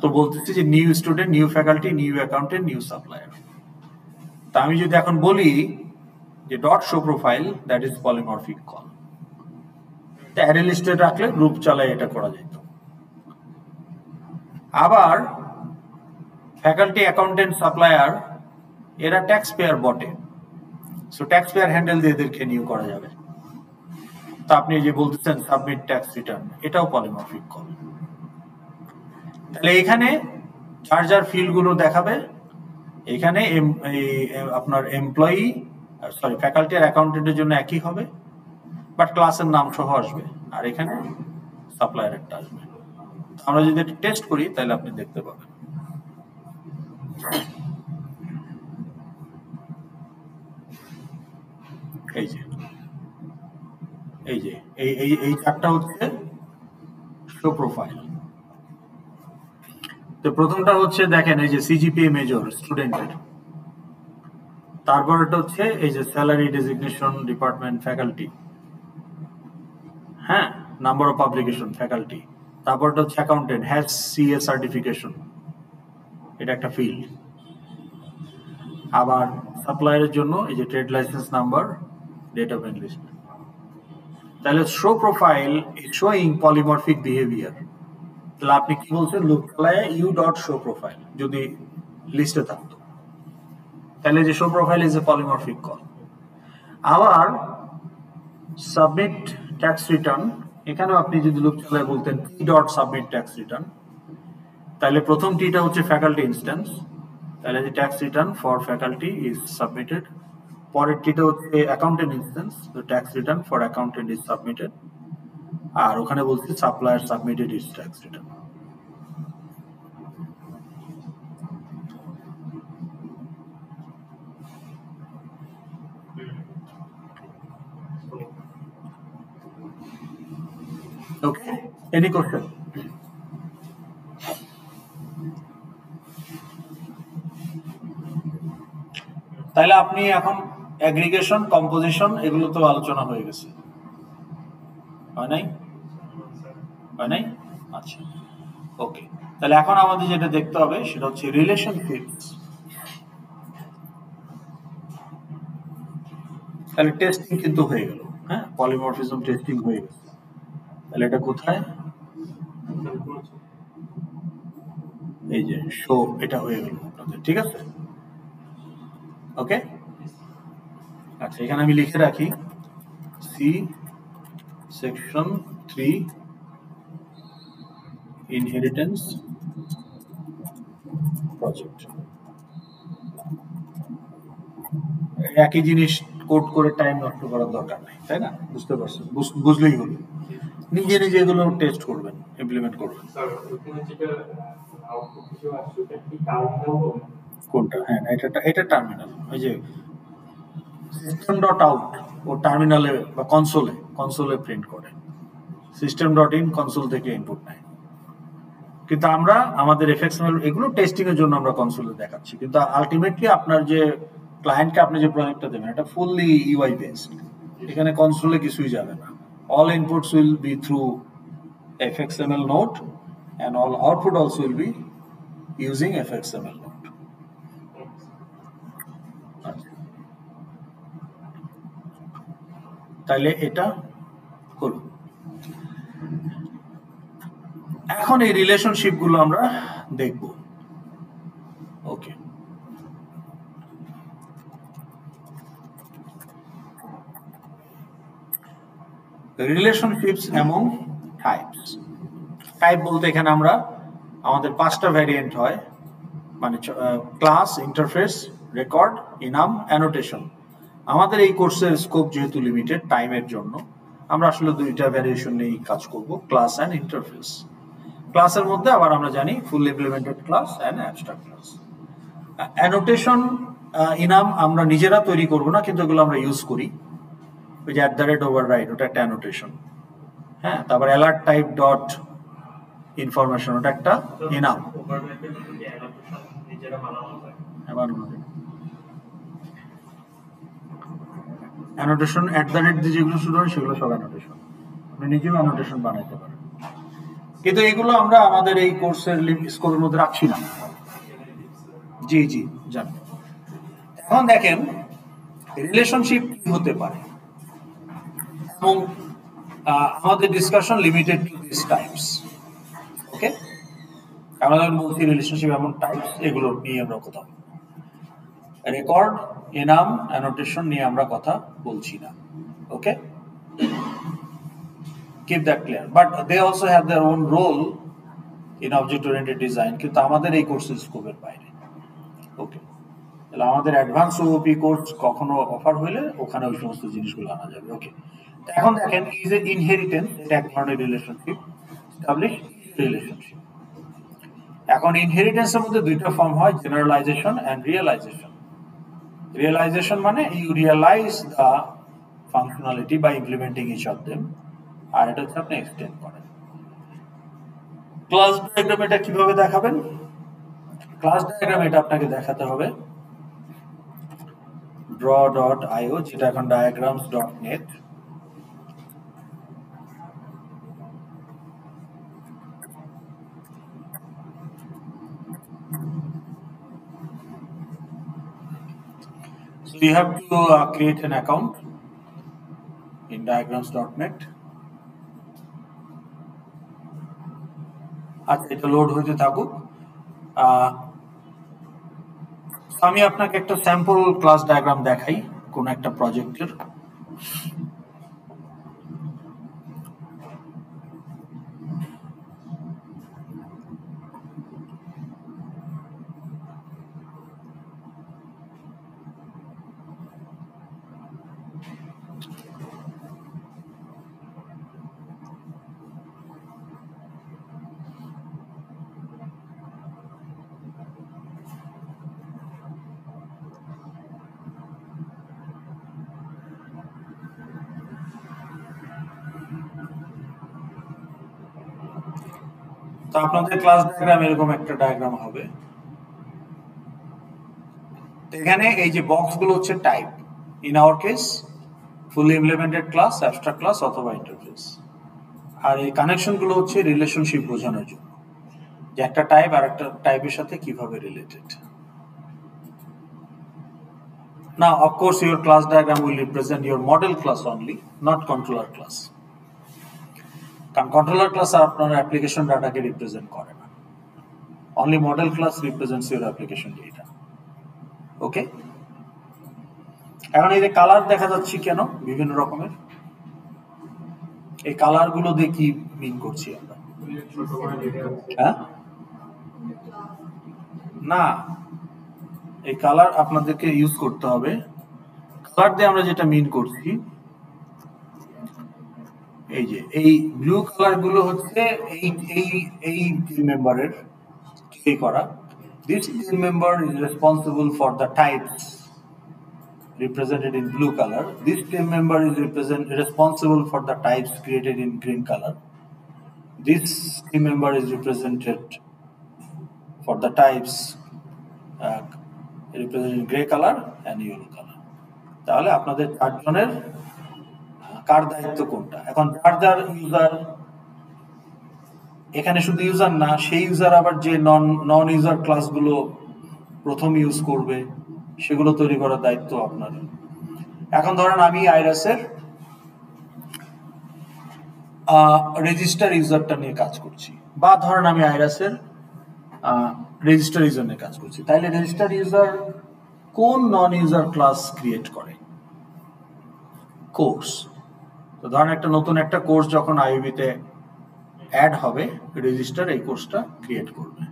তো বলতেছি যে new student, new faculty, new accountant, new supplier. তা আমি যদি এখন বলি যে dot show profile, that is polymorphic call, array লিস্টে রাখলে গ্রুপ চালায় এটা করা যেত। আবার ফ্যাকাল্টি, অ্যাকাউন্টেন্ট, সাপ্লায়ার এরা ট্যাক্স পেয়ার বটে, সো ট্যাক্স পেয়ার হ্যান্ডেল দিয়ে এদেরকে নিউ করা যাবে। তা আপনি যে বলতেছেন সাবমিট ট্যাক্স রিটার্ন, এটাও পলিমরফিক কল। তাহলে এখানে যার যার ফিল্ডগুলো দেখাবে, এখানে আপনার এমপ্লয়ি, ফ্যাকাল্টি আর অ্যাকাউন্টেন্টের জন্য একই হবে, বাট ক্লাসের নাম সহ আসবে, আর এখানে সাপ্লায়ার একটা আসবে। আমরা যদি এটা টেস্ট করি তাহলে আপনি দেখতে পাবেন। এই যে এই 4টা হচ্ছে শো প্রোফাইল। তো প্রথমটা হচ্ছে দেখেন এই যে সিজিপিএ মেজর স্টুডেন্টের, তারপর এটা হচ্ছে এই যে স্যালারি, ডেজিগনেশন, ডিপার্টমেন্ট, ফ্যাকাল্টি, হ্যাঁ, নাম্বার অফ পাবলিকেশন, ফ্যাকাল্টি, তারপরটা হচ্ছে অ্যাকাউন্টেন্ট, হ্যাজ সিএ সার্টিফিকেশন, এটা একটা ফিল্ড। আবার সাপ্লায়ারের জন্য এই যে trade license number, date of enlistment. তাহলে show profile is showing polymorphic behaviour. তাহলে আপনি কি বলছেন, লুপ চালায় ইউ ডট শো প্রোফাইল যদি লিস্টে থাকতো, তাহলে যে show profile is a polymorphic call. আবার সাবমিট ট্যাক্স রিটার্ন, এখানেও আপনি যদি লুপ চালায় বলতেন T dot submit tax return, তাহলে প্রথম টিটা হচ্ছে ফ্যাকাল্টি ইনস্ট্যান্স, তাহলে যে tax return for faculty is submitted. পরের টিটা হচ্ছে অ্যাকাউন্টেন্ট ইনস্ট্যান্স, তো tax return for accountant is submitted, আর ওখানে বলছি supplier submitted is tax return. Okay, any question? তাহলে আপনি এখন অ্যাগ্রিগেশন, কম্পোজিশন এগুলো তো আলোচনা হয়ে গেছে, হয় নাই? হয় নাই? আচ্ছা, ওকে। তাহলে এখন আমাদের যেটা দেখতে হবে সেটা হচ্ছে রিলেশনশিপস। তাহলে টেস্টিং কিন্তু হয়ে গেল, হ্যাঁ, পলিমরফিজম টেস্টিং হয়ে গেছে। তাহলে এটা কোথায়? এই যে শো, এটা হয়ে গেল আপনাদের, ঠিক আছে, ওকে। আচ্ছা, এখানে আমি লিখে রাখি সি সেকশন 3 ইনহেরিটেন্স প্রজেক্ট। একই জিনিস কোড করে টাইম নষ্ট করার দরকার নেই, তাই না? বুঝতে পারছেন? বুঝলেই হলো। নিজে নিজে এগুলো টেস্ট করবেন, ইমপ্লিমেন্ট করবেন। কোনটা? হ্যাঁ, এটা টার্মিনাল। ওই যে সিস্টেম ডট আউট ও টার্মিনালে বা কনসোলে প্রিন্ট করে, সিস্টেম ডট ইন কনসোল থেকে ইনপুট নেয়। কিন্তু আমরা আমাদের এফএক্সএমএল এগুলো টেস্টিং এর জন্য আমরা কনসোলে দেখাচ্ছি, কিন্তু আলটিমেটলি আপনার যে ক্লায়েন্টকে আপনি যে প্রজেক্টটা দেবেন এটা ফুললি ইউআই বেসড। এখানে কনসোলে কিছুই যাবে না। All inputs will be through FXML node and all output also will be using FXML node. তাহলে এটা হলো। এখন এই রিলেশনশিপ গুলো আমরা দেখব, ওকে। Relationships among types. টাইপ বলতে এখানে আমরা আমাদের 5টা ভ্যারিয়েন্ট হয়, মানে class, interface, record, enum, annotation. আমাদের এই কোর্সের স্কোপ যেহেতু লিমিটেড টাইমের জন্য, আমরা আসলে 2টা ভ্যারিয়েশন নিয়েই কাজ করব, ক্লাস অ্যান্ড ইন্টারফেস। ক্লাসের মধ্যে আবার আমরা জানি full implemented class and abstract class. Annotation, enum আমরা নিজেরা তৈরি করব না, কিন্তু এগুলো আমরা ইউজ করি। ওই যে @override, ওটা একটা অ্যানোটেশন, হ্যাঁ। তারপর অ্যালার্ট টাইপ ডট ইনফরমেশন, ওটা একটা ইনাম। অ্যানোটেশন দিয়ে যেগুলো শুরু হয় সেগুলো সব অ্যানোটেশন, আপনি নিজেও অ্যানোটেশন বানাইতে পারেন, কিন্তু এগুলো আমরা আমাদের এই কোর্সের স্কোপের মধ্যে রাখছি না। জি জানি। এখন দেখেন রিলেশনশিপ কি হতে পারে, এবং আমাদের discussion limited to this types, okay. আমরা যখন বলছি রিলেশনশিপ এমন টাইপস, এগুলো নিয়ে আমরা কথা বলবো। রেকর্ড, ইনাম, অ্যানোটেশন নিয়ে আমরা কথা বলছি না, ওকে। Keep that clear. But they also have their own role in object-oriented design, কিন্তু আমাদের এই কোর্সের স্কোপের বাইরে, ওকে। তাহলে আমাদের অ্যাডভান্স ওপি কোর্স কখনো অফার হইলে ওখানে ওই সমস্ত জিনিসগুলো আনা যাবে, ওকে। এখন দেখেন ইজ এ ইনহেরিটেন্স, এটা এক ধরনের রিলেশনশিপ, এস্টাবলিশ রিলেশনশিপ। এখন ইনহেরিটেন্সের মধ্যে 2টা ফর্ম হয়, জেনারেলাইজেশন এন্ড রিয়েলাইজেশন। রিয়েলাইজেশন মানে you realise the functionality by implementing each of them, আর এটা হচ্ছে আপনি এক্সটেন্ড করেন। ক্লাস ডায়াগ্রাম এটা কিভাবে দেখাবেন? ক্লাস ডায়াগ্রাম এটা আপনাকে দেখাতে হবে draw.io, যেটা এখন diagrams.net। So you have to create an account in diagrams.net. আচ্ছা, এটা লোড হতে থাকুক। আমি আপনাকে একটা স্যাম্পল ক্লাস ডায়াগ্রাম দেখাই কোন একটা প্রজেক্টের। তো আপনাদের ক্লাস ডায়াগ্রাম এরকম একটা ডায়াগ্রাম হবে। এখানে এই যে বক্সগুলো হচ্ছে type, in our case fully implemented class, abstract class অথবা ইন্টারফেস। আর এই কানেকশনগুলো হচ্ছে রিলেশনশিপ বোঝানোর জন্য, যে একটা টাইপ আর একটা টাইপের সাথে কিভাবে related. Now, of course, your class diagram will represent your model class only, not controller class. কারণ কন্ট্রোলার ক্লাস আপনার অ্যাপ্লিকেশন ডাটাকে রিপ্রেজেন্ট করে না, only model class represents your application data. Okay, এখন এই যে কালার দেখা যাচ্ছে কেন বিভিন্ন রকমের, এই কালার গুলো দিয়ে কি মিন করছি আমরা? হ্যাঁ না, এই কালার আপনাদেরকে ইউজ করতে হবে। কালার দিয়ে আমরা যেটা মিন করছি, এই যে এই ব্লু কালার গুলো হচ্ছে এই এই এই টিম মেম্বারের কি করা। This team member is responsible for the types represented in blue color. This team member is responsible for the types created in green color. This team member is represented for the types represented in gray color and yellow color. তাহলে আপনাদের চারজনের কার দায়িত্ব কোনটা। এখন যার যার user, এখানে শুধু ইউজার না, সেই ইউজার আবার যে নন ইউজার ক্লাসগুলো প্রথম ইউজ করবে সেগুলো তৈরি করার দায়িত্ব আপনার। এখন ধরেন আমি আইরাসের রেজিস্টার ইউজারটা নিয়ে কাজ করছি, বা ধরেন আমি আইরাসের রেজিস্টার ইউজার নিয়ে কাজ করছি, তাইলে রেজিস্টার ইউজার কোন নন ইউজার ক্লাস ক্রিয়েট করে? কোর্স। তো ধরেন একটা নতুন একটা কোর্স যখন আইওবিতে অ্যাড হবে, রেজিস্টার এই কোর্সটা ক্রিয়েট করবে।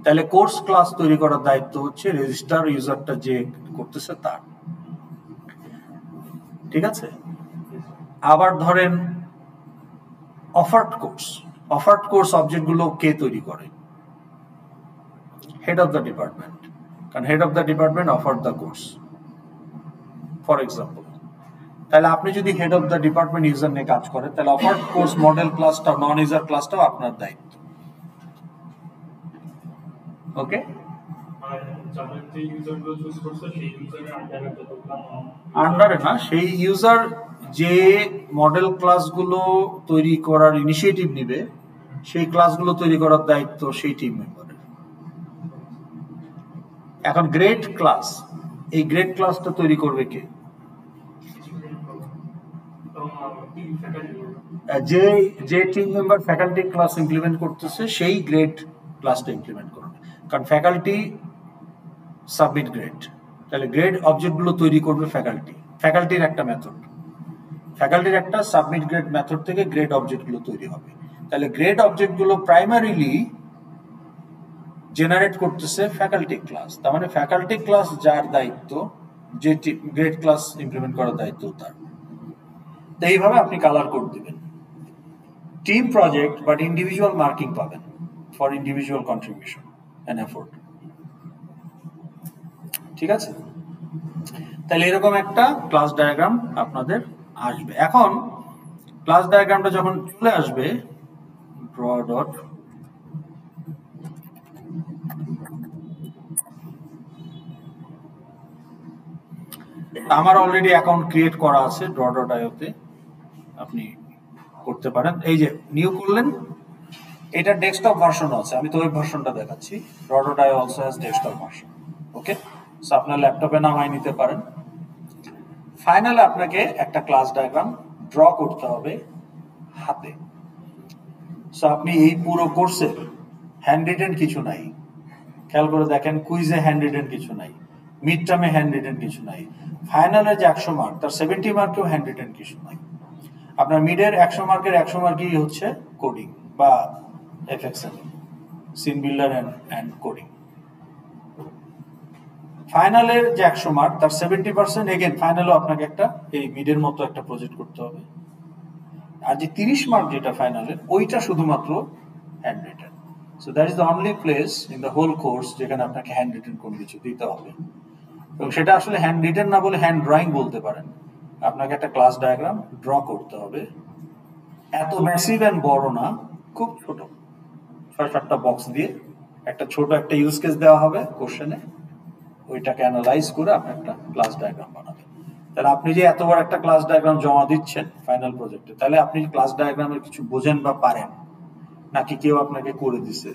তাহলে কোর্স ক্লাস তৈরি করার দায়িত্ব হচ্ছে রেজিস্টার ইউজারটা যে করতেছে তার। ঠিক আছে। আবার ধরেন অফার্ড কোর্স অবজেক্টগুলো কে তৈরি করে? হেড অফ দ্য ডিপার্টমেন্ট, কারণ head of the department offered the course, for example. তাহলে আপনি যদি head of the department user নিয়ে কাজ করেন, তাহলে অফার্ড কোর্স মডেল ক্লাসটা, নন ইউজার ক্লাসটাও আপনার দায়িত্ব। ওকে, আন্ডারে না, সেই ইউজার যে মডেল ক্লাসগুলো তৈরি করার ইনিশিয়েটিভ নিবে, সেই ক্লাসগুলো তৈরি করার দায়িত্ব সেই টিম মেম্বারের। এখন গ্রেড ক্লাস, এই গ্রেড ক্লাসটা তৈরি করবে কে? যে যে team member faculty class implement করতেছে সেই গ্রেড ক্লাসটা ইমপ্লিমেন্ট করবে, কারণ ফ্যাকাল্টি সাবমিট গ্রেড। তাহলে গ্রেড অবজেক্টগুলো তৈরি করবে ফ্যাকাল্টির একটা মেথড, ফ্যাকাল্টির একটা সাবমিট গ্রেড মেথড থেকে গ্রেড অবজেক্টগুলো তৈরি হবে। তাহলে গ্রেড অবজেক্টগুলো প্রাইমারিলি জেনারেট করতেছে ফ্যাকাল্টি ক্লাস। তার মানে ফ্যাকাল্টি ক্লাস যার দায়িত্ব, যে গ্রেড ক্লাস ইমপ্লিমেন্ট করার দায়িত্ব তার। তো এইভাবে আপনি কালার কোড দিবেন। Team project but individual marking পাবেন for individual contribution and effort. ঠিক আছে, তাহলে এরকম একটা ক্লাস ডায়াগ্রাম আপনাদের আসবে। এখন ক্লাস ডায়াগ্রামটা যখন চলে আসবে, ড্র ডট আমার অলরেডি অ্যাকাউন্ট ক্রিয়েট করা আছে draw.io তে, আপনি করতে পারেন। এই যে নিউ করলেন, এটা ডেস্কটপ ভার্সনও আছে, আমি তো ওয়েব ভার্সনটা দেখাচ্ছি। draw.io also has desktop version. Okay, so আপনার ল্যাপটপে নামাই নিতে পারেন। ফাইনালে আপনাকে একটা ক্লাস ডায়াগ্রাম ড্র করতে হবে হাতে। সো আপনি এই পুরো কোর্সের হ্যান্ড রিটেন কিছু নাই, খেয়াল করে দেখেন, কুইজে হ্যান্ড রিটেন কিছু নাই, মিড টার্মে হ্যান্ড রিটেন কিছু নাই, ফাইনালে যে 100 মার্ক তার 70 মার্কেও হ্যান্ড রিটেন কিছু নাই। আপনার মিডের 100 মার্কের 100 মার্কই হচ্ছে কোডিং বা এফএক্সএল, সিন বিল্ডার এন্ড কোডিং। ফাইনালের যে 100 মার্ক তার 70% এগেন ফাইনালও আপনাকে একটা এই মিডের মতো একটা প্রজেক্ট করতে হবে। আর যে 30 মার্ক যেটা ফাইনালের, ওইটা শুধুমাত্র hand written. So that is the only place in the whole course যেখানে আপনাকে হ্যান্ড রিটেন কোনো কিছু দিতে হবে। এবং সেটা আসলে হ্যান্ড রিটেন না বলে হ্যান্ড ড্রয়িং বলতে পারেন। আপনাকে একটা ক্লাস ডায়াগ্রাম ড্র করতে হবে, এত ম্যাসিভ এন্ড বড় না, খুব ছোট, 6-7টা বক্স দিয়ে একটা ছোট একটা ইউজ কেস দেওয়া হবে কোশ্চেনে, ওইটাকে অ্যানালাইজ করে আপনি একটা ক্লাস ডায়াগ্রাম বানাবেন। তাহলে আপনি যে এত বড় একটা ক্লাস ডায়াগ্রাম জমা দিচ্ছেন ফাইনাল প্রজেক্টে, তাহলে আপনি ক্লাস ডায়াগ্রামের কিছু বোঝেন বা পারেন, নাকি কেউ আপনাকে করে দিছে,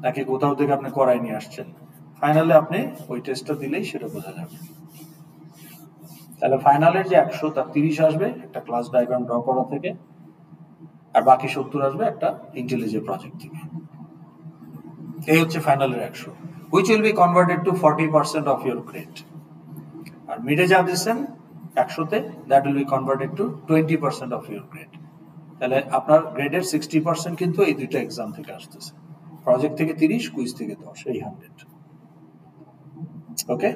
নাকি কোথাও থেকে আপনি করাই নিয়ে আসছেন? ফাইনালে আপনি ওই টেস্টটা দিলেই সেটা বোঝা যাবে। তাহলে ফাইনালের যে 100 তার 30 আসবে একটা ক্লাস ডায়াগ্রাম ড্র করা থেকে, আর বাকি 70 আসবে একটা ইন্টেলিজে প্রজেক্ট থেকে। এই হচ্ছে ফাইনালের 100, which will be converted to 40% of your grade. আর মিডে যা দিচ্ছেন 100-তে, that will be converted to 20% of your grade. তাহলে আপনার গ্রেডের 60% কিন্তু এই দুইটা এক্সাম থেকে আসতেছে, প্রজেক্ট থেকে 30, কুইজ থেকে 10, এই 100। ওকে,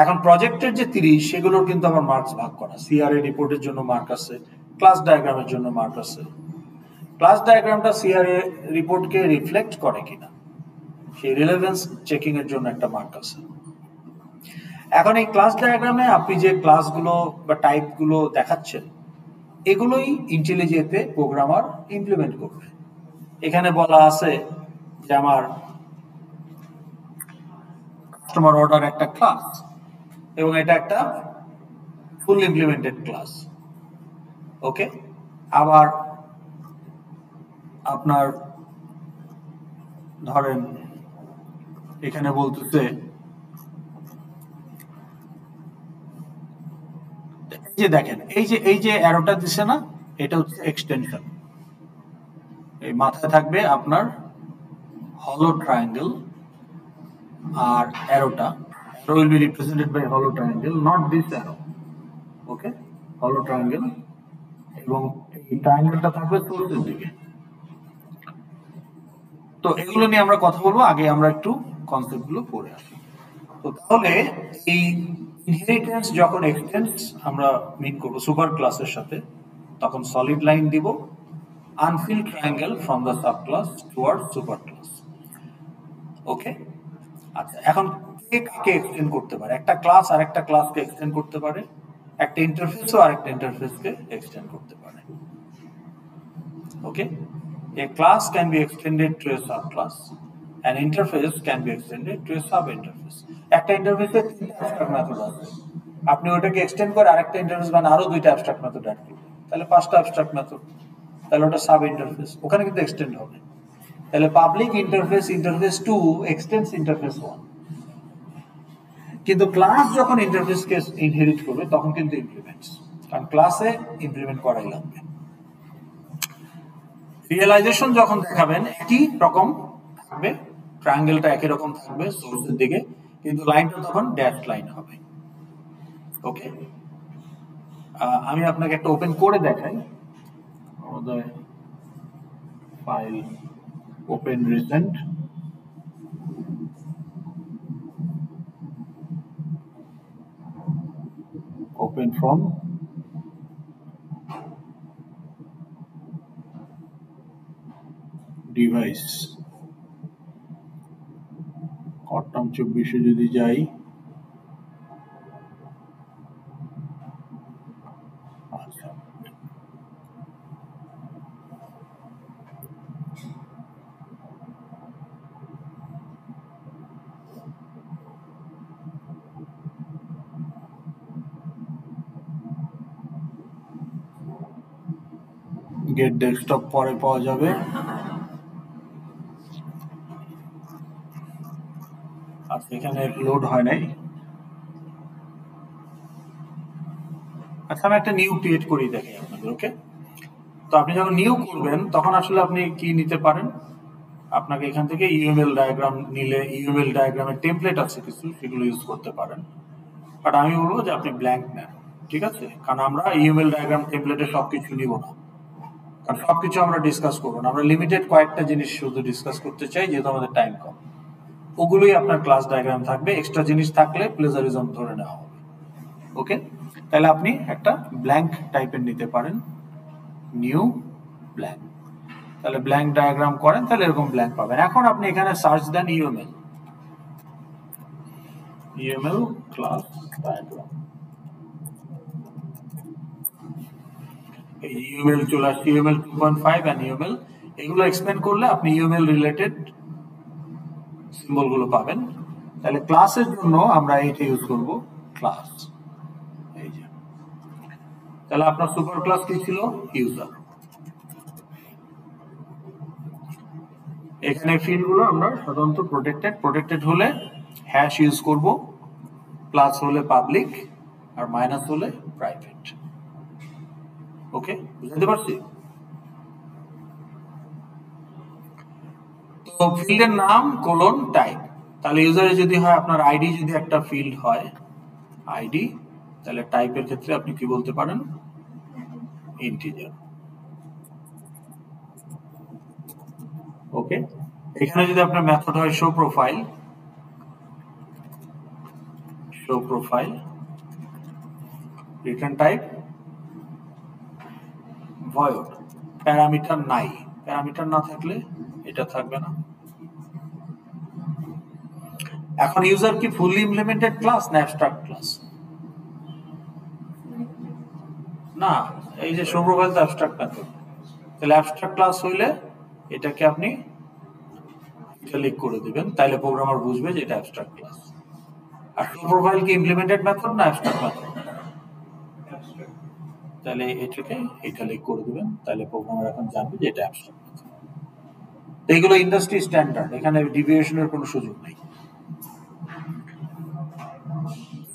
এখন প্রজেক্টের যে 30 সেগুলোর কিন্তু আবার মার্কস ভাগ করা, সিআরএ রিপোর্টের জন্য মার্ক আছে, ক্লাস ডায়াগ্রামের জন্য মার্ক আছে। ক্লাস ডায়াগ্রামটা সিআরএ রিপোর্টকে রিফ্লেক্ট করে কিনা সেই রিলেভেন্স চেকিং এর জন্য একটা মার্ক আছে। এখন এই ক্লাস ডায়াগ্রামে আপনি যে ক্লাসগুলো বা টাইপগুলো দেখাচ্ছেন এগুলোই ইন্টেলিজেতে প্রোগ্রামার ইমপ্লিমেন্ট করবে। এখানে বলা আছে যে আমার কাস্টমার অর্ডার একটা ক্লাস এবং এটা একটা ফুল ইমপ্লিমেন্টেড ক্লাস। ওকে, আবার আপনার ধরেন এখানে বলতেছে যে দেখেন এই যে অ্যারোটা দিছে না, এটা হচ্ছে এক্সটেনশন। এই মাথায় থাকবে আপনার হলো ট্রায়াঙ্গেল, আর অ্যারোটা will be represented by hollow triangle, not this arrow. Okay, হলো ট্রায়াঙ্গেল, এবং এই ট্রায়াঙ্গেলটা থাকবে সোর্সের দিকে। তো এগুলো নিয়ে আমরা কথা বলবো, আগে আমরা একটু কনসেপ্টগুলো পড়ে আসি। তো তাহলে এই ইনহেরিটেন্স যখন এক্সটেন্স আমরা মিট করব সুপার ক্লাসের সাথে, তখন সলিড লাইন দিব, unfill triangle from the sub class toward super class. Okay, আচ্ছা, এখন কে কাকে এক্সটেন্ড করতে পারে? একটা ক্লাস আর একটা ক্লাসকে এক্সটেন্ড করতে পারে, একটা ইন্টারফেসও আরেকটা ইন্টারফেসকে এক্সটেন্ড করতে পারে। ওকে, a class can be extended to a subclass, an interface can be extended to a sub interface. একটা ইন্টারফেসে তিনটা অ্যাবস্ট্রাক্ট মেথড আছে, আপনি ওটাকে এক্সটেন্ড করে আরেকটা ইন্টারফেস বানান, আরো দুইটা অ্যাবস্ট্রাক্ট মেথড অ্যাড করবেন, তাহলে 5টা অ্যাবস্ট্রাক্ট মেথড, তাহলে ওটা সাব ইন্টারফেস, ওখানে কিন্তু এক্সটেন্ড হবে। তাহলে public interface interface 2 extends interface 1, কিন্তু ক্লাস যখন ইন্টারফেসকে ইনহেরিট করবে তখন কিন্তু ইমপ্লিমেন্টস, কারণ ক্লাসে ইমপ্লিমেন্ট করাই লাগবে। রিয়েলাইজেশন যখন দেখাবেন একই রকম থাকবে, ট্রায়াঙ্গেলটা একই রকম থাকবে সোর্সের দিকে, কিন্তু লাইনটা তখন ড্যাশ লাইন হবে। ওকে, আমি আপনাকে একটা ওপেন করে দেখাই, আমাদের file open recent, open from device, কটম 24 যদি যাই, আচ্ছা গেট ডেস্কটপ পরে পাওয়া যাবে। আচ্ছা, এখানে লোড হয় নাই। আচ্ছা, আমি একটা নিউ ক্রিয়েট করি দেখি আপনাদের। ওকে, তো আপনি যখন নিউ করবেন তখন আসলে আপনি কি নিতে পারেন, আপনাকে এখান থেকে ইউএমএল ডায়াগ্রাম নিলে ইউএমএল ডায়াগ্রামের টেমপ্লেট আছে কিছু, সেগুলো ইউজ করতে পারেন, বাট আমি বলবো যে আপনি ব্ল্যাঙ্ক নেন, ঠিক আছে? কারণ আমরা ইউএমএল ডায়াগ্রাম টেমপ্লেটে সবকিছু নিব না, কারণ সবকিছু আমরা ডিসকাস করবো না, আমরা লিমিটেড কয়েকটা জিনিস শুধু ডিসকাস করতে চাই, যেহেতু আমাদের টাইম কম। ওগুলোই আপনার ক্লাস ডায়াগ্রাম থাকবে, এক্সট্রা জিনিস থাকলে প্লেজারিজম ধরে নেওয়া হবে। ওকে, তাহলে আপনি একটা ব্ল্যাঙ্ক টাইপের নিতে পারেন, নিউ ব্ল্যাঙ্ক, তাহলে ব্ল্যাঙ্ক ডায়াগ্রাম করেন, তাহলে এরকম ব্ল্যাঙ্ক পাবেন। এখন আপনি এখানে সার্চ দেন ইউএমএল ক্লাস ডায়াগ্রাম, এই ইউএমএল চলে আসছে, ইউএমএল 2.5 এন্ড ইউএমএল, এগুলো এক্সপ্লেন করলে আপনি ইউএমএল রিলেটেড সিম্বল গুলো পাবেন। তাহলে ক্লাসের জন্য আমরা এটা ইউজ করব, ক্লাস, এই যে তাহলে আপনার সুপার ক্লাস কি ছিল? ইউজার। এখানে ফিল্ড গুলো আমরা সাধারণত প্রোটেক্টেড হলে হ্যাশ ইউজ করব, প্লাস হলে পাবলিক আর মাইনাস হলে প্রাইভেট। ওকে, বুঝতে পারছি? তো ফিল্ডের নাম কোলন টাইপ, তাহলে ইউজারে যদি হয় আপনার আইডি যদি একটা ফিল্ড হয় আইডি, তাহলে টাইপের ক্ষেত্রে আপনি কি বলতে পারেন? ইন্টিজার। ওকে, এখানে যদি আপনার মেথড হয় show profile, return type void, parameter নাই, প্যারামিটার না থাকলে এটা থাকবে না। এখন ইউজার কি ফুললি ইমপ্লিমেন্টেড ক্লাস না অ্যাবস্ট্রাক্ট ক্লাস? না, এই যে শো প্রোফাইল তো অ্যাবস্ট্রাক্ট মেথড, তাহলে অ্যাবস্ট্রাক্ট ক্লাস হইলে এটাকে আপনি ক্লিক করে দিবেন, তাহলে প্রোগ্রামার বুঝবে যে এটা অ্যাবস্ট্রাক্ট ক্লাস। আর শো প্রোফাইল কি ইমপ্লিমেন্টেড মেথড না অ্যাবস্ট্রাক্ট মেথড? তাহলে এটাকে ক্লিক করে দিবেন, তাহলে প্রোগ্রামার এখন জানবে যে এটা অ্যাবস্ট্রাক্ট মেথড। তো এগুলো ইন্ডাস্ট্রি স্ট্যান্ডার্ড, এখানে ডিভিয়েশনের কোনো সুযোগ নেই।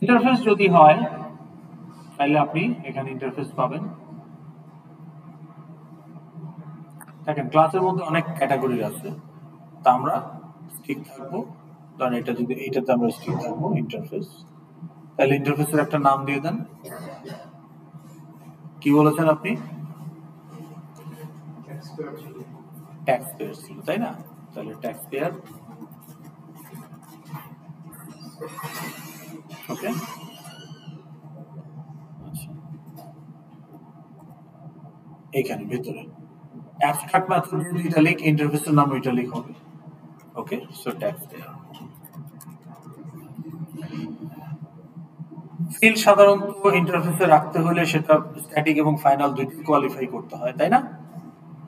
ইন্টারফেস যদি হয় তাহলে আপনি এখানে ইন্টারফেস পাবেন। দেখেন ক্লাসের মধ্যে অনেক ক্যাটাগরি আছে, তা আমরা ঠিক থাকবো, কারণ এটা যদি এইটাতে আমরা ঠিক থাকবো ইন্টারফেস, তাহলে ইন্টারফেসের একটা নাম দিয়ে দেন। কি বলেছেন আপনি? ট্যাক্স পেয়ার ছিল, তাই না? তাহলে ট্যাক্স পেয়ার। ওকে, এইখানে ভেতরে অ্যাবস্ট্রাক্ট মেথড যদি ইটালিক, ইন্টারফেসের নাম ইটালিক হবে। ওকে, সো ট্যাক্স পেয়ার। ফিল্ড সাধারণত ইন্টারফেসে রাখতে হলে সেটা স্ট্যাটিক এবং ফাইনাল দুইটি কোয়ালিফাই করতে হয়, তাই না?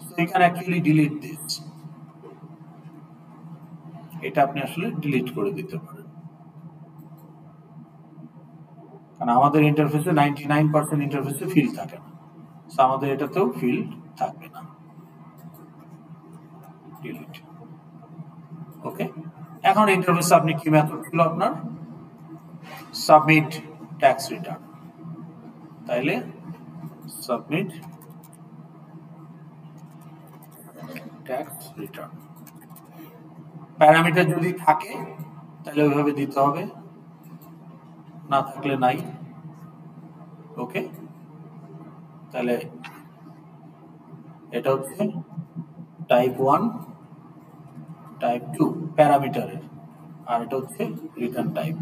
So you can actually delete this, এটা আপনি আসলে ডিলিট করে দিতে পারেন, কারণ আমাদের ইন্টারফেসে 99% ইন্টারফেসে ফিল্ড থাকে না, সো আমাদের এটাতেও ফিল্ড থাকবে না। ডিলিট। ওকে, এখন ইন্টারফেসে আপনি কি মেথড ছিল আপনার? সাবমিট ট্যাক্স রিটার্ন, তাইলে সাবমিট ট্যাক্স রিটার্ন। প্যারামিটার যদি থাকে তাহলে ওইভাবে দিতে হবে, না থাকলে নাই। ওকে, তাহলে এটা হচ্ছে টাইপ 1, টাইপ 2 প্যারামিটারের, আর এটা হচ্ছে রিটার্ন টাইপ।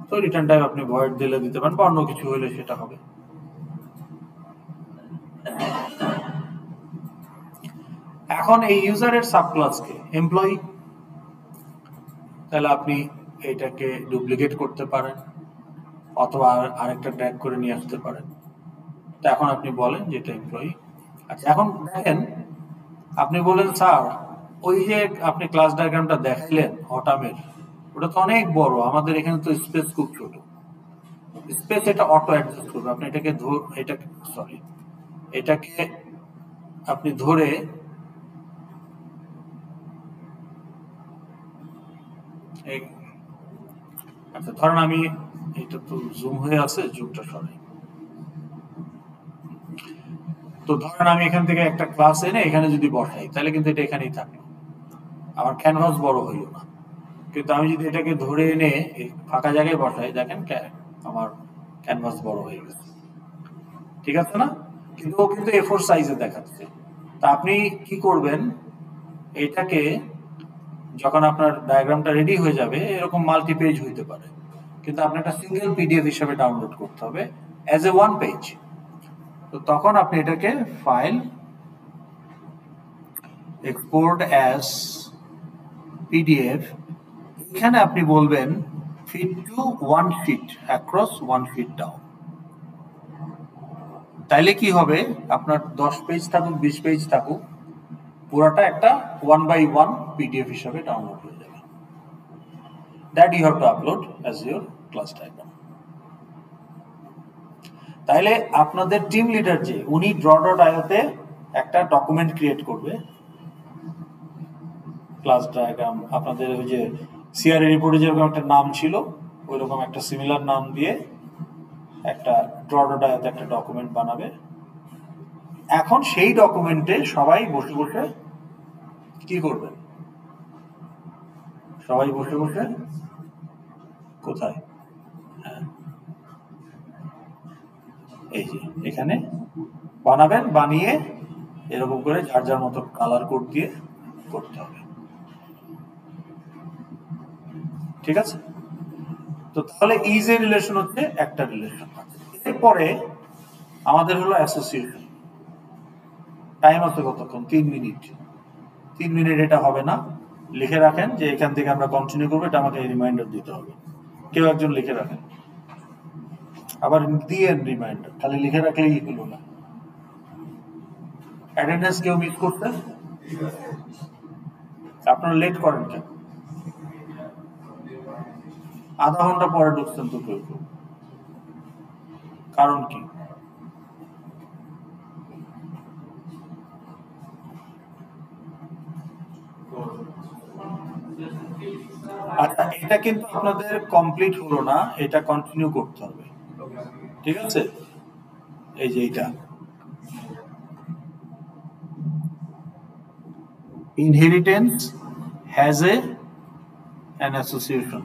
তো রিটার্ন টাইপ আপনি ভয়েড দিলে দিতে পারেন, বা অন্য কিছু হলে সেটা হবে। এখন এই ইউজারের সাবক্লাসকে এমপ্লয়ি, তাহলে আপনি এটাকে ডুপ্লিকেট করতে পারেন অথবা আরেকটা ড্র্যাগ করে নিয়ে আসতে পারেন। তো এখন আপনি বলেন যে এটা এমপ্লয়ি। আচ্ছা, এখন দেখেন আপনি বলেন স্যার ওই যে আপনি ক্লাস ডায়াগ্রামটা দেখাইলেন অটামের, ওটা তো অনেক বড়, আমাদের এখানে তো স্পেস খুব ছোট। স্পেস এটা অটো অ্যাডজাস্ট করবে, আপনি এটাকে এটাকে আপনি ধরে আচ্ছা ধরেন আমি এটা তো জুম হয়ে আছে, জুমটা সরাই। তো ধরেন আমি এখান থেকে একটা ক্লাস এনে এখানে যদি বসাই তাহলে কিন্তু এটা এখানেই থাকলো, আমার ক্যানভাস বড় হইল না। কিন্তু আমি যদি এটাকে ধরে এনে ফাঁকা জায়গায় বসাই, দেখেন আমার ক্যানভাস বড় হয়ে গেছে, ঠিক আছে না? কিন্তু ও কিন্তু A4 সাইজে দেখাচ্ছে। তা আপনি কি করবেন, এটাকে যখন আপনার ডায়াগ্রামটা রেডি হয়ে যাবে, এরকম মাল্টি পেজ হইতে পারে, কিন্তু আপনার একটা সিঙ্গেল পিডিএফ হিসেবে ডাউনলোড করতে হবে অ্যাজ এ ওয়ান পেজ। তো তখন আপনি এটাকে ফাইল এক্সপোর্ট অ্যাজ পিডিএফ, এখানে আপনি বলবেন fit to 1 feet across 1 feet down. তাইলে কি হবে, আপনার 10 পেজ থাকুক 20 পেজ থাকুক, পুরোটা একটা 1/1 পিডিএফ হিসেবে ডাউনলোড হয়ে যাবে। That you have to upload as your class diagram. তাইলে আপনাদের টিম লিডার যে উনি draw.io-তে একটা ডকুমেন্ট ক্রিয়েট করবে, ক্লাস ডায়াগ্রাম আপনাদের ওই যে সিআরএ রিপোর্টে যেরকম একটা নাম ছিল ওইরকম একটা সিমিলার নাম দিয়ে একটা draw.io-তে একটা ডকুমেন্ট বানাবে। এখন সেই ডকুমেন্টে সবাই বসে বসে কি করবেন? সবাই বসে বসে কোথায়? হ্যাঁ, এই যে এখানে বানাবেন, বানিয়ে এরকম করে যার যার মতো কালার কোড দিয়ে করতে হবে। ঠিক আছে? তো তাহলে ইজ এ রিলেশন হচ্ছে একটা রিলেশন। এরপরে আমাদের হলো অ্যাসোসিয়েশন। টাইম আছে কতক্ষণ? 3 মিনিট। 3 মিনিট এটা হবে না, লিখে রাখেন যে এখান থেকে আমরা কন্টিনিউ করবো, এটা আমাকে রিমাইন্ডার দিতে হবে। কেউ একজন লিখে রাখেন, আবার দিয়ে রিমাইন্ডার, খালি লিখে রাখলেই হলো না। অ্যাটেন্ডেন্স কেউ মিস করতেন? আপনারা লেট করেন কেন? আধা ঘন্টা পরে ঢুকছেন তো কেউ কেউ, কারণ কি? আচ্ছা, এটা কিন্তু আপনাদের কমপ্লিট হলো না, এটা কন্টিনিউ করতে হবে। ঠিক আছে? এই যে এটা inheritance has an association.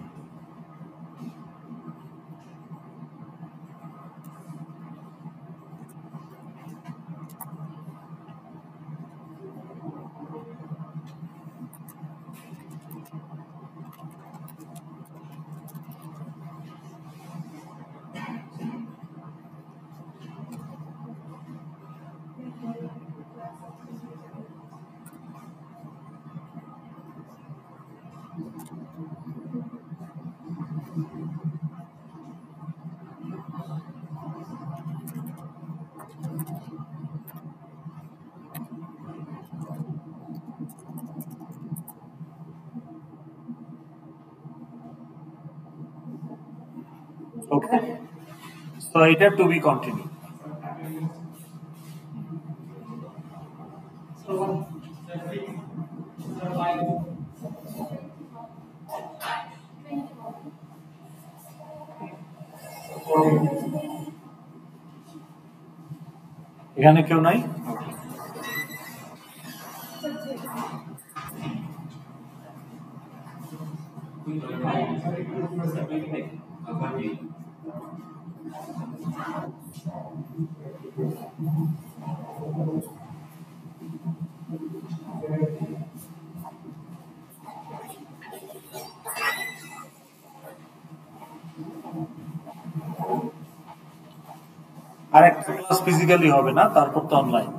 Okay, so এটা to be continued. এখানে কেউ নাই? আর একটা ক্লাস ফিজিক্যালি হবে না, তারপর তো অনলাইন।